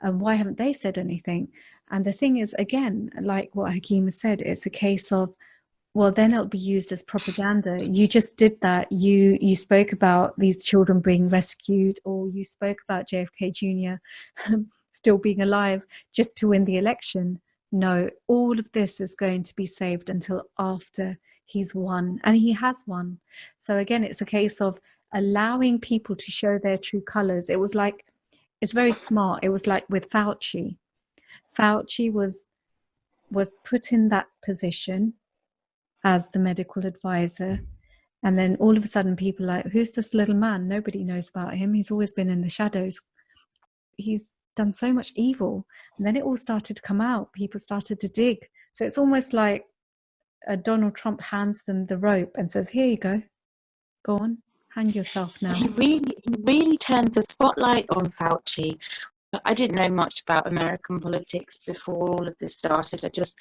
Why haven't they said anything? And the thing is, again, like what Hakima said, it's a case of, well, then it'll be used as propaganda. You just did that. You spoke about these children being rescued, or you spoke about JFK Jr. still being alive just to win the election. No, all of this is going to be saved until after he's won, and he has won. So again, it's a case of allowing people to show their true colors. It was like, it's very smart. It was like with Fauci. Fauci was put in that position as the medical advisor, and then all of a sudden people are like, who's this little man? Nobody knows about him. He's always been in the shadows. He's done so much evil. And then it all started to come out. People started to dig. So it's almost like Donald Trump hands them the rope and says, here you go on, hang yourself now. He really turned the spotlight on Fauci. I didn't know much about American politics before all of this started. I just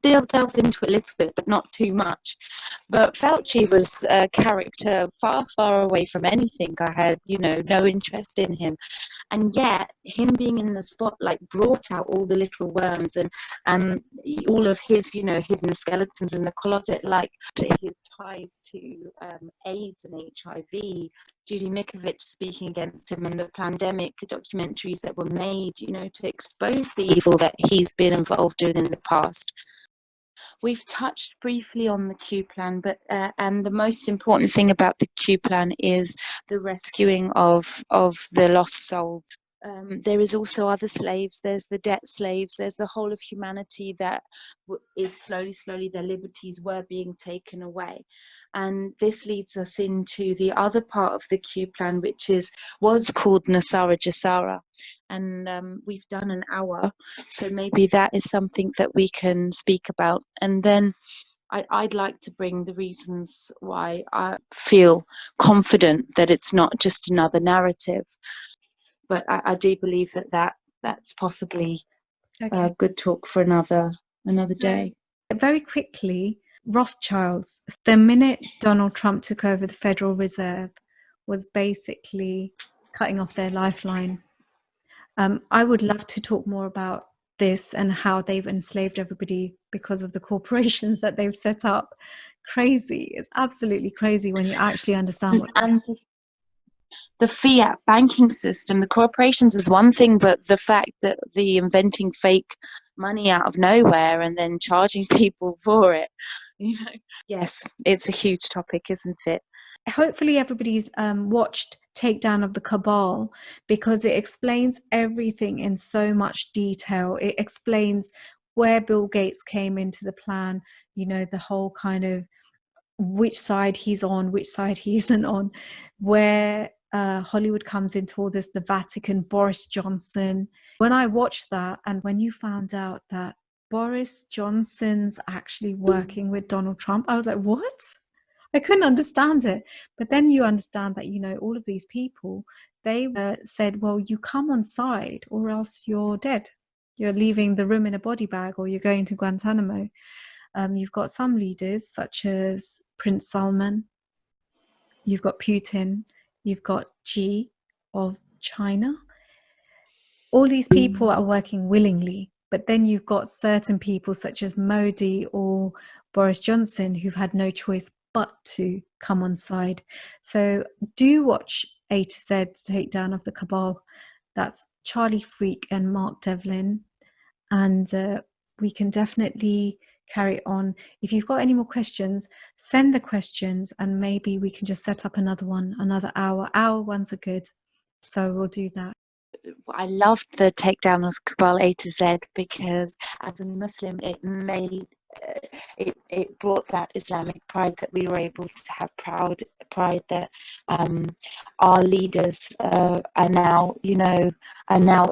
delved into it a little bit, but not too much. But Fauci was a character far, far away from anything. I had, no interest in him. And yet, him being in the spotlight brought out all the little worms and all of his, hidden skeletons in the closet, like his ties to AIDS and HIV, Judy Mikovits speaking against him, and the pandemic documentaries that were made, to expose the evil that he's been involved in the past. We've touched briefly on the Q plan, but and the most important thing about the Q plan is the rescuing of the lost souls. There is also other slaves. There's the debt slaves. There's the whole of humanity that is slowly, their liberties were being taken away. And this leads us into the other part of the Q plan, which was called Nasara Jasara. And we've done an hour, so maybe that is something that we can speak about. And then I'd like to bring the reasons why I feel confident that it's not just another narrative. But I do believe that's possibly a good talk for another day. Very quickly, Rothschilds. The minute Donald Trump took over the Federal Reserve was basically cutting off their lifeline. I would love to talk more about this and how they've enslaved everybody because of the corporations that they've set up. Crazy. It's absolutely crazy when you actually understand what's happening. The fiat banking system, the corporations is one thing, but the fact that the inventing fake money out of nowhere and then charging people for it, yes, it's a huge topic, isn't it? Hopefully everybody's watched Takedown of the Cabal, because it explains everything in so much detail. It explains where Bill Gates came into the plan, the whole kind of which side he's on, which side he isn't on, where Hollywood comes into all this, the Vatican, Boris Johnson. When I watched that, and when you found out that Boris Johnson's actually working with Donald Trump, I was like, what? I couldn't understand it. But then you understand that, all of these people, they said, well, you come on side or else you're dead. You're leaving the room in a body bag, or you're going to Guantanamo. You've got some leaders such as Prince Salman. You've got Putin. You've got Xi of China. All these people are working willingly. But then you've got certain people such as Modi or Boris Johnson who've had no choice but to come on side. So do watch A to Z, Takedown of the Cabal. That's Charlie Freak and Mark Devlin. And we can definitely carry on. If you've got any more questions, send the questions, and maybe we can just set up another hour. Our ones are good. So we'll do that. I loved the Takedown of Cabal A to Z, because as a Muslim, it brought that Islamic pride that we were able to have pride that our leaders are now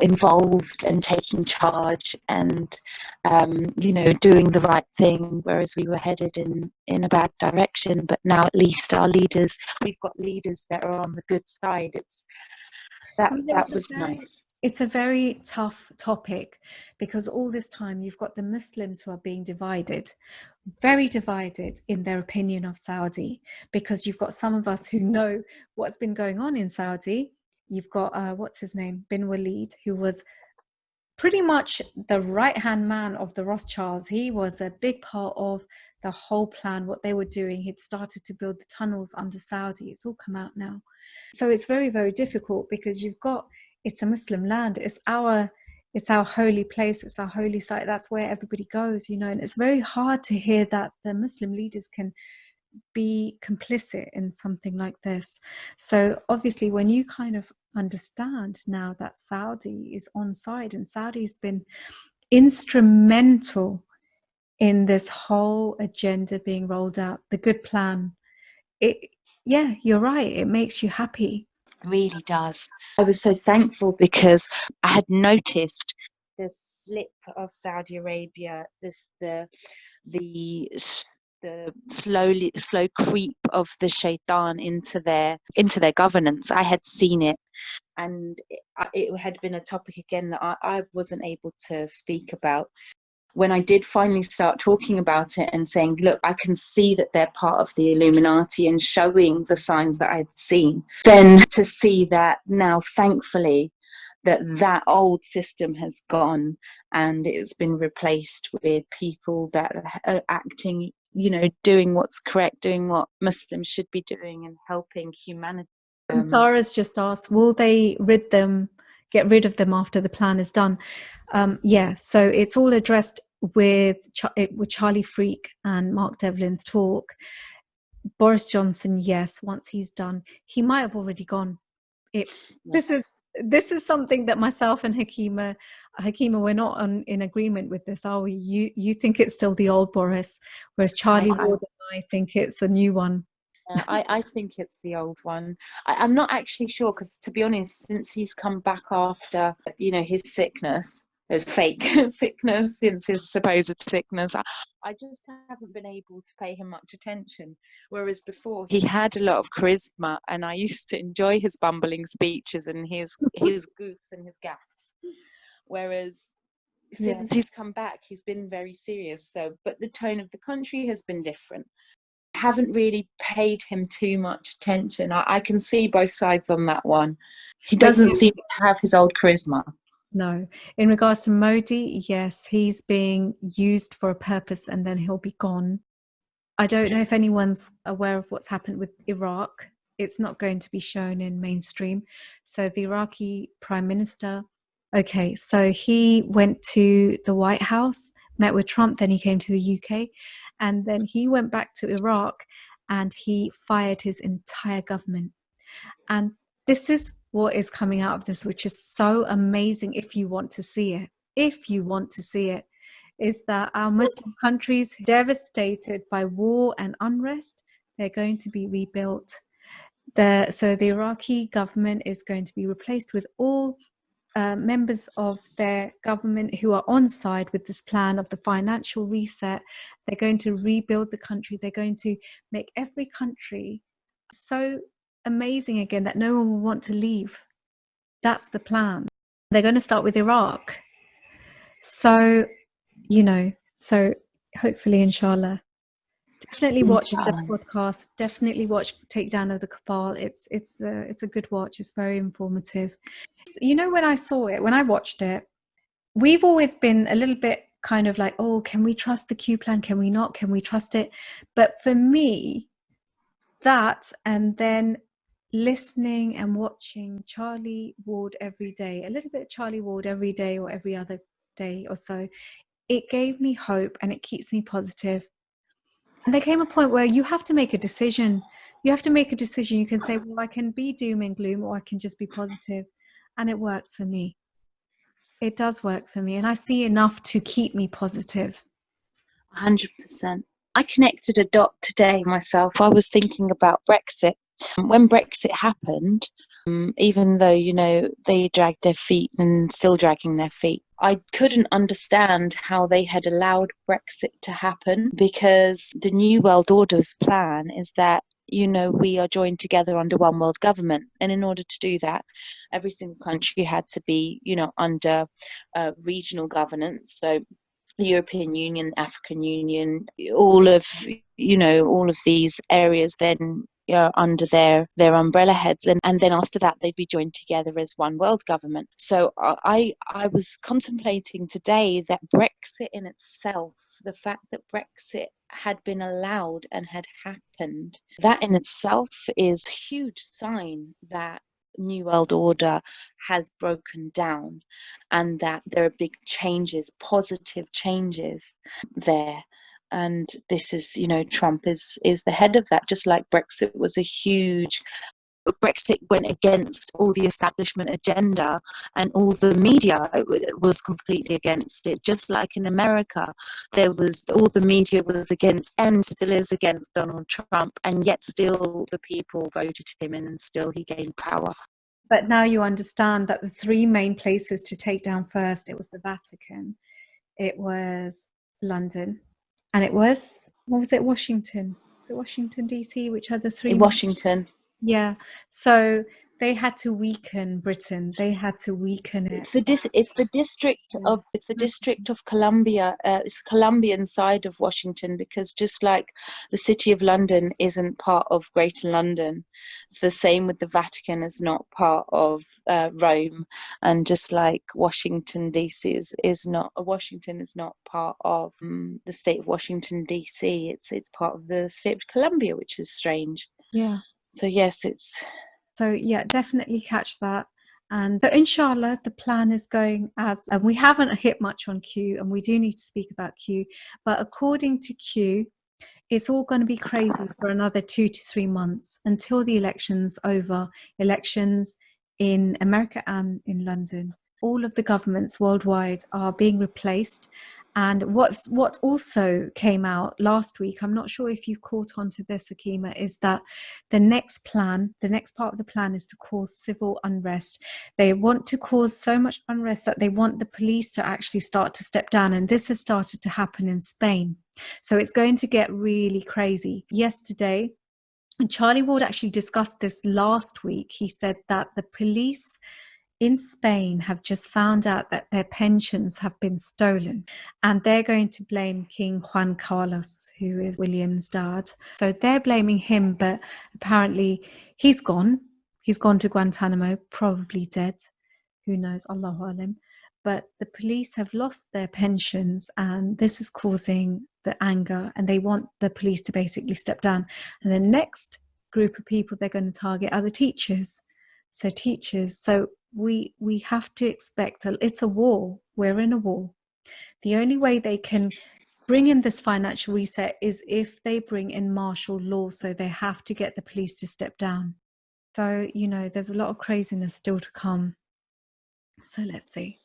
involved and taking charge and doing the right thing, whereas we were headed in a bad direction. But now at least we've got leaders that are on the good side. That was nice. It's a very tough topic because all this time you've got the Muslims who are being divided, very divided in their opinion of Saudi, because you've got some of us who know what's been going on in Saudi. You've got, what's his name, bin Walid, who was pretty much the right-hand man of the Rothschilds. He was a big part of the whole plan, what they were doing. He'd started to build the tunnels under Saudi. It's all come out now. So it's very, very difficult because you've got, it's a Muslim land. It's our holy place. It's our holy site. That's where everybody goes, you know, and it's very hard to hear that the Muslim leaders can be complicit in something like this. So obviously when you kind of understand now that Saudi is on side, and Saudi's been instrumental in this whole agenda being rolled out, the good plan, yeah, you're right, it makes you happy. It really does. I was so thankful because I had noticed the slip of Saudi Arabia, the slow creep of the shaitan into their governance. I had seen it, and it had been a topic again that I wasn't able to speak about. When I did finally start talking about it and saying, look, I can see that they're part of the Illuminati, and showing the signs that I'd seen, then to see that now, thankfully, that old system has gone and it's been replaced with people that are acting, you know, doing what's correct, doing what Muslims should be doing, and helping humanity. And Sarah's just asked, will they get rid of them after the plan is done? Yeah, so it's all addressed with Charlie Freak and Mark Devlin's talk. Boris Johnson, yes, once he's done, he might have already gone. This is something that myself and Hakima, we're not in agreement with this, are we? You think it's still the old Boris, whereas Charlie Ward and I think it's a new one. I think it's the old one. I'm not actually sure, because to be honest, since he's come back after, you know, his sickness, his fake sickness, since his supposed sickness, I just haven't been able to pay him much attention. Whereas before, he had a lot of charisma, and I used to enjoy his bumbling speeches and his goofs and his gaffes. Whereas since he's come back, he's been very serious. So, but the tone of the country has been different. Haven't really paid him too much attention. I can see both sides on that one. He doesn't seem to have his old charisma. No. In regards to Modi, yes, he's being used for a purpose and then he'll be gone. I don't know if anyone's aware of what's happened with Iraq. It's not going to be shown in mainstream. So the Iraqi Prime Minister, okay, so he went to the White House, met with Trump, then he came to the UK, and then he went back to Iraq and he fired his entire government. And this is what is coming out of this, which is so amazing if you want to see it. If you want to see it, is that our Muslim countries devastated by war and unrest, they're going to be rebuilt. So the Iraqi government is going to be replaced with all members of their government who are on side with this plan of the financial reset. They're going to rebuild the country. They're going to make every country so amazing again that no one will want to leave. That's the plan. They're going to start with Iraq. So, you know, so hopefully, inshallah. Definitely watch the podcast. Definitely watch Takedown of the Cabal. It's a good watch. It's very informative. You know, when I watched it, we've always been a little bit kind of like, oh, can we trust the Q plan? Can we not? Can we trust it? But for me, that, and then listening and watching Charlie Ward every day, a little bit of Charlie Ward every day or every other day or so, it gave me hope and it keeps me positive. And there came a point where you have to make a decision. You have to make a decision. You can say, well, I can be doom and gloom, or I can just be positive. And it works for me. It does work for me. And I see enough to keep me positive. 100%. I connected a dot today myself. I was thinking about Brexit. When Brexit happened, even though, you know, they dragged their feet and still dragging their feet, I couldn't understand how they had allowed Brexit to happen, because the New World Order's plan is that we are joined together under one world government. And in order to do that, every single country had to be, under regional governance. So the European Union, African Union, all of these areas then under their umbrella heads, and then after that they'd be joined together as one world government. So I was contemplating today that Brexit in itself, the fact that Brexit had been allowed and had happened, that in itself is a huge sign that New World Order has broken down, and that there are big changes, positive changes there. And this is, Trump is the head of that, just like Brexit was a huge. Brexit went against all the establishment agenda, and all the media was completely against it. Just like in America, all the media was against, and still is against, Donald Trump, and yet still the people voted him in, and still he gained power. But now you understand that the three main places to take down first, it was the Vatican, it was London, and it was, what was it, Washington? The Washington DC, which are the three In Washington. Yeah. So they had to weaken Britain. They had to weaken it. It's the district of Columbia. It's the Columbian side of Washington, because just like the City of London isn't part of Greater London, it's the same with the Vatican is not part of Rome, and just like Washington DC is not part of the state of Washington DC. It's part of the state of Columbia, which is strange. Yeah. So yes, So yeah, definitely catch that. And so inshallah, the plan is going as, and we haven't hit much on Q, and we do need to speak about Q, but according to Q, it's all going to be crazy for another 2 to 3 months until the election's over. Elections in America and in London. All of the governments worldwide are being replaced. And what also came out last week, I'm not sure if you caught on to this, Akima, is that the next part of the plan is to cause civil unrest. They want to cause so much unrest that they want the police to actually start to step down. And this has started to happen in Spain. So it's going to get really crazy. Yesterday, and Charlie Ward actually discussed this last week. He said that the police in Spain have just found out that their pensions have been stolen, and they're going to blame King Juan Carlos, who is William's dad. So they're blaming him, but apparently he's gone. He's gone to Guantanamo, probably dead. Who knows? Allahu Alam. But the police have lost their pensions, and this is causing the anger, and they want the police to basically step down. And the next group of people they're going to target are the teachers. So we have to expect it's a war. We're in a war. The only way they can bring in this financial reset is if they bring in martial law. So they have to get the police to step down. So, there's a lot of craziness still to come. So let's see.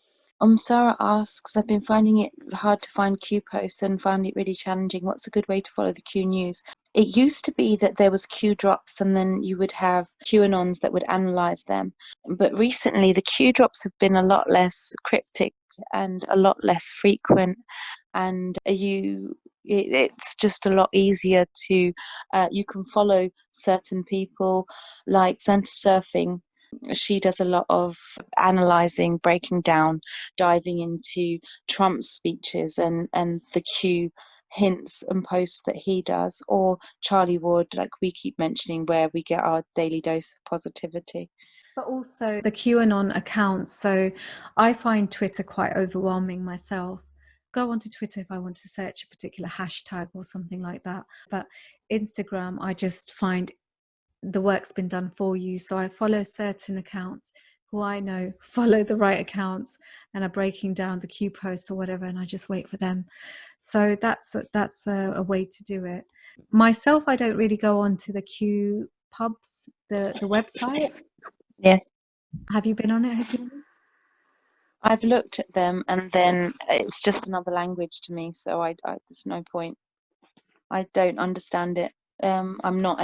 Sarah asks, I've been finding it hard to find Q posts and found it really challenging. What's a good way to follow the Q news? It used to be that there was Q drops, and then you would have QAnons that would analyze them. But recently the Q drops have been a lot less cryptic and a lot less frequent. And it's just a lot easier to, you can follow certain people, like Santa Surfing. She does a lot of analyzing, breaking down, diving into Trump's speeches and the Q hints and posts that he does, or Charlie Ward, like we keep mentioning, where we get our daily dose of positivity. But also the QAnon accounts. So I find Twitter quite overwhelming myself. Go onto Twitter if I want to search a particular hashtag or something like that. But Instagram, I just find the work's been done for you. So I follow certain accounts who I know follow the right accounts and are breaking down the Q posts or whatever, and I just wait for them. So that's a way to do it. Myself, I don't really go on to the Q pubs, the website. Yes. Have you been on it? Have you? I've looked at them, and then it's just another language to me, so I there's no point. I don't understand it. I'm not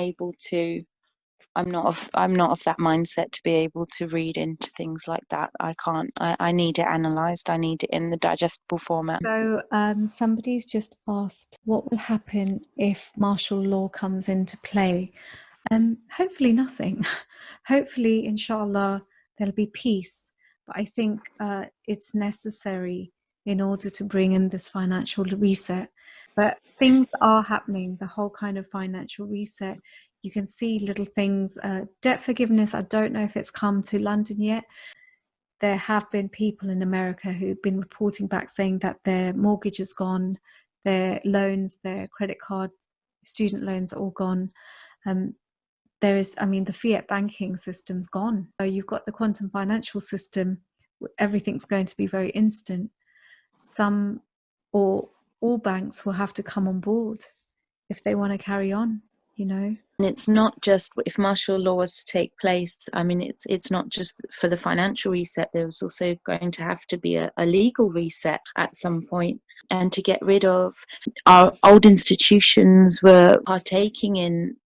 of that mindset to be able to read into things like that. I can't. I need it analysed. I need it in the digestible format. So somebody's just asked, what will happen if martial law comes into play? Hopefully nothing. Hopefully, inshallah, there'll be peace. But I think it's necessary in order to bring in this financial reset. But things are happening, the whole kind of financial reset. You can see little things. Debt forgiveness, I don't know if it's come to London yet. There have been people in America who've been reporting back saying that their mortgage is gone, their loans, their credit card, student loans are all gone. There is, I mean, the fiat banking system's gone. So you've got the quantum financial system, everything's going to be very instant. Some or all banks will have to come on board if they want to carry on, you know. And it's not just if martial law was to take place. I mean, it's not just for the financial reset. There's also going to have to be a legal reset at some point, and to get rid of our old institutions were partaking in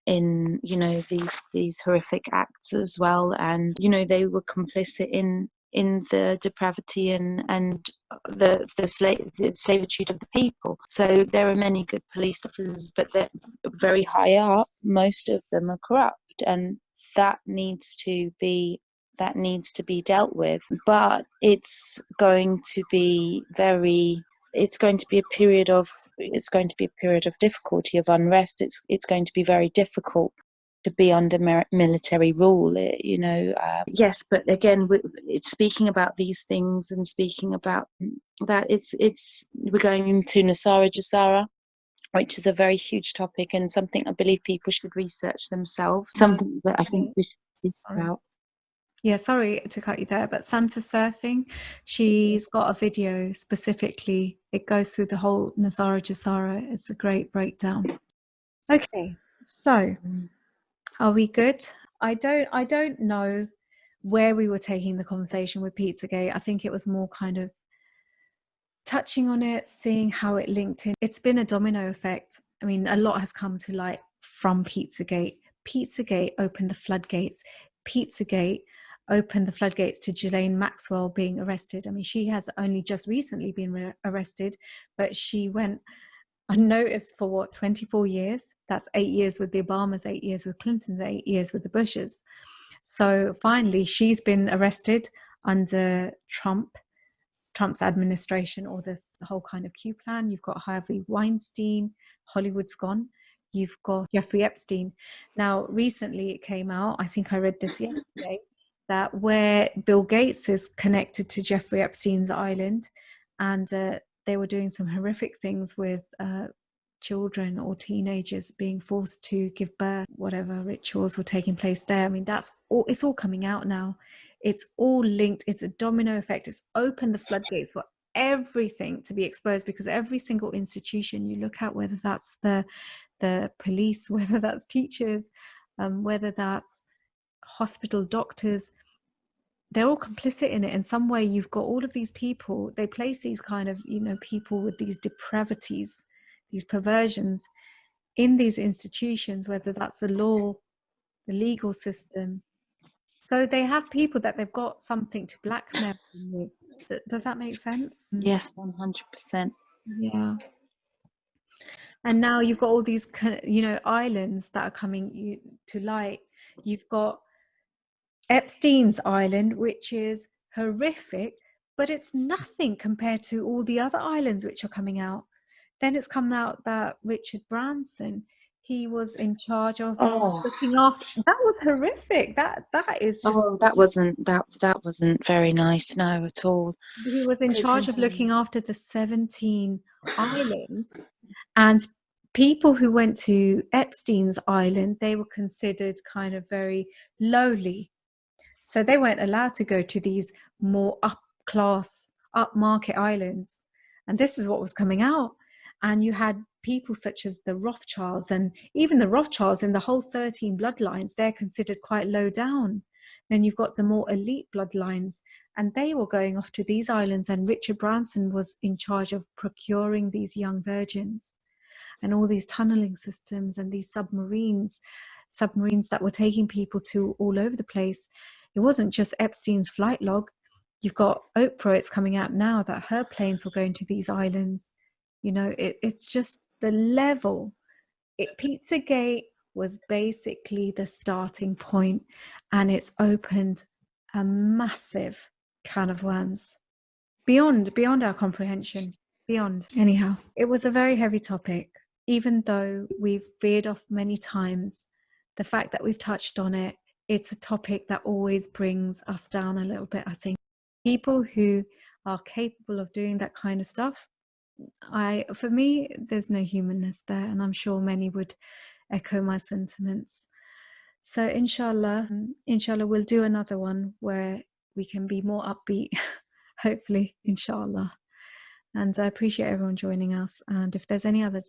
these horrific acts as well, and they were complicit in the depravity and the slavitude of the people. So there are many good police officers, but they're very high up. Most of them are corrupt, and that needs to be dealt with. But it's going to be a period of difficulty, of unrest. It's going to be very difficult to be under military rule, yes. But again, it's speaking about these things and speaking about that. We're going into Nasara Jasara, which is a very huge topic and something I believe people should research themselves. Something that I think we should speak about. Yeah, sorry to cut you there, but Santa Surfing, she's got a video specifically. It goes through the whole Nasara Jasara. It's a great breakdown. Okay, so are we good? I don't know where we were taking the conversation with Pizzagate. I think it was more kind of touching on it, seeing how it linked in. It's been a domino effect. I mean, a lot has come to light from Pizzagate. Pizzagate opened the floodgates. Pizzagate opened the floodgates to Ghislaine Maxwell being arrested. I mean, she has only just recently been arrested, but she went unnoticed for 24 years. That's 8 years with the Obamas, 8 years with Clintons, 8 years with the Bushes. So finally, she's been arrested under Trump's administration, or this whole kind of Q plan. You've got Harvey Weinstein, Hollywood's gone. You've got Jeffrey Epstein. Now, recently it came out, I think I read this yesterday, that where Bill Gates is connected to Jeffrey Epstein's island, and they were doing some horrific things with children or teenagers being forced to give birth, whatever rituals were taking place there. I mean, it's all coming out now. It's all linked. It's a domino effect. It's opened the floodgates for everything to be exposed, because every single institution you look at, whether that's the police, whether that's teachers, whether that's hospital doctors, they're all complicit in it in some way. You've got all of these people, they place these kind of, people with these depravities, these perversions in these institutions, whether that's the law, the legal system. So they have people that they've got something to blackmail them with. Does that make sense? Yes, 100%. Yeah. And now you've got all these, islands that are coming to light. You've got Epstein's Island, which is horrific, but it's nothing compared to all the other islands which are coming out. Then it's come out that Richard Branson, he was in charge of looking after. That was horrific. That is just. Oh, that wasn't very nice, no, at all. He was in charge of looking after the 17 islands, and people who went to Epstein's Island, they were considered kind of very lowly. So they weren't allowed to go to these more up-class, upmarket islands. And this is what was coming out. And you had people such as the Rothschilds, and even the Rothschilds in the whole 13 bloodlines, they're considered quite low down. Then you've got the more elite bloodlines, and they were going off to these islands, and Richard Branson was in charge of procuring these young virgins and all these tunneling systems and these submarines that were taking people to all over the place. It wasn't just Epstein's flight log. You've got Oprah, it's coming out now that her planes were going to these islands. It's just the level. Pizzagate was basically the starting point, and it's opened a massive can of worms beyond our comprehension. Anyhow, it was a very heavy topic. Even though we've veered off many times, the fact that we've touched on it, it's a topic that always brings us down a little bit, I think. People who are capable of doing that kind of stuff, for me, there's no humanness there, and I'm sure many would echo my sentiments. So inshallah, we'll do another one where we can be more upbeat, hopefully, inshallah. And I appreciate everyone joining us. And if there's any other,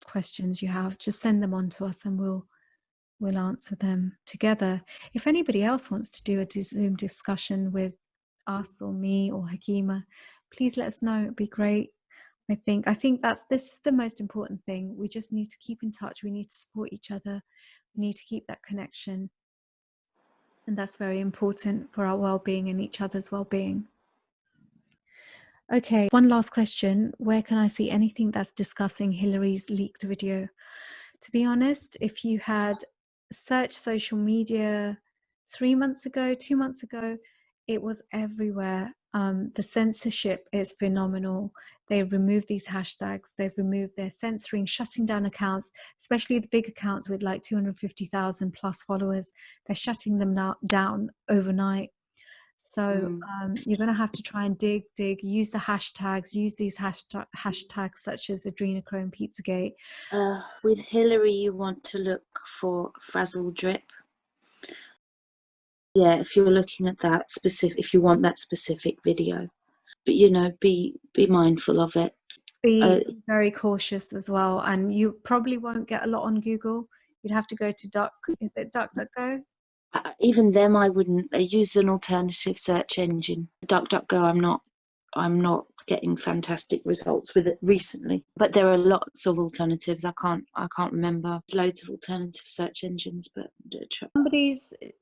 questions you have, just send them on to us and we'll answer them together. If anybody else wants to do a Zoom discussion with us or me or Hakima, please let us know. It'd be great. I think this is the most important thing. We just need to keep in touch. We need to support each other. We need to keep that connection. And that's very important for our well-being and each other's well-being. Okay, one last question. Where can I see anything that's discussing Hillary's leaked video? To be honest, if you had searched social media 3 months ago, 2 months ago, it was everywhere. The censorship is phenomenal. They've removed these hashtags. They're censoring, shutting down accounts, especially the big accounts with like 250,000 plus followers. They're shutting them down overnight. So you're going to have to try and dig, use the hashtags, use these hashtags such as adrenochrome, Pizzagate. With Hillary, you want to look for frazzle drip. Yeah, if you're looking at that specific, if you want that specific video, but be mindful of it. Be very cautious as well, and you probably won't get a lot on Google. You'd have to go to DuckDuckGo. Even them, I wouldn't. Use an alternative search engine. DuckDuckGo, I'm not getting fantastic results with it recently, but there are lots of alternatives. I can't remember. There's loads of alternative search engines, but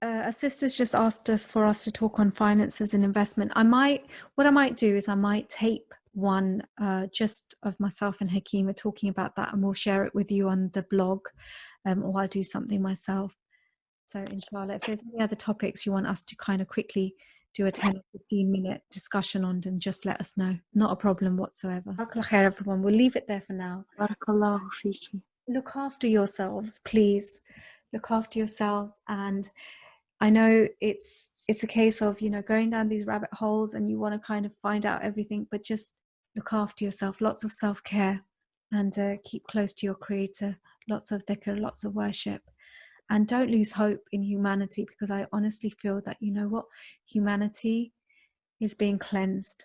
a sister's just asked us to talk on finances and investment. What I might do is I might tape one just of myself and Hakima talking about that, and we'll share it with you on the blog, or I'll do something myself. So inshallah, if there's any other topics you want us to kind of quickly do a 10 or 15 minute discussion on, then just let us know. Not a problem whatsoever. Everyone, we'll leave it there for now. Barakallahu feeki. Look after yourselves, please. Look after yourselves. And I know it's a case of, going down these rabbit holes and you want to kind of find out everything, but just look after yourself. Lots of self-care, and keep close to your creator. Lots of dhikr, lots of worship. And don't lose hope in humanity, because I honestly feel that, humanity is being cleansed.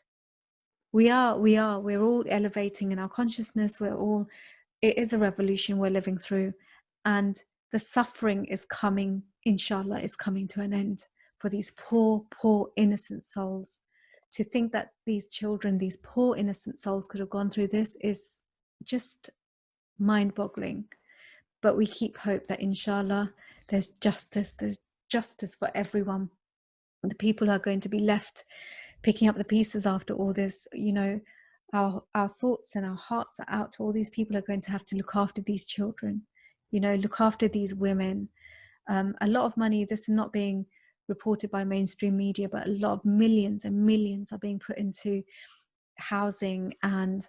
We're all elevating in our consciousness. It is a revolution we're living through, and the suffering is coming, inshallah, is coming to an end for these poor, innocent souls. To think that these children, these poor, innocent souls could have gone through this is just mind-boggling. But we keep hope that inshallah there's justice for everyone. The people are going to be left picking up the pieces after all this. Our thoughts and our hearts are out to all these people who are going to have to look after these children, look after these women. A lot of money, this is not being reported by mainstream media, but a lot of millions and millions are being put into housing and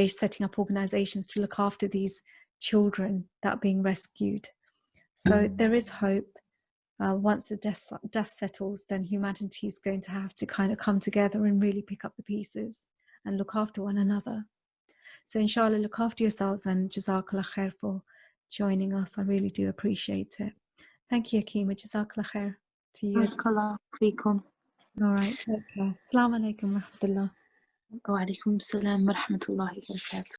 setting up organizations to look after these children that are being rescued. So there is hope. Once the dust settles, then humanity is going to have to kind of come together and really pick up the pieces and look after one another. So inshallah, look after yourselves, and jazakallah khair for joining us. I really do appreciate it. Thank you, Hakima. Jazakallah khair to you. Barakallahu feekum. All right. Okay. Assalamu alaikum wa rahmatullah. Wa alaikum salam wa rahmatullahi wa barakatuh.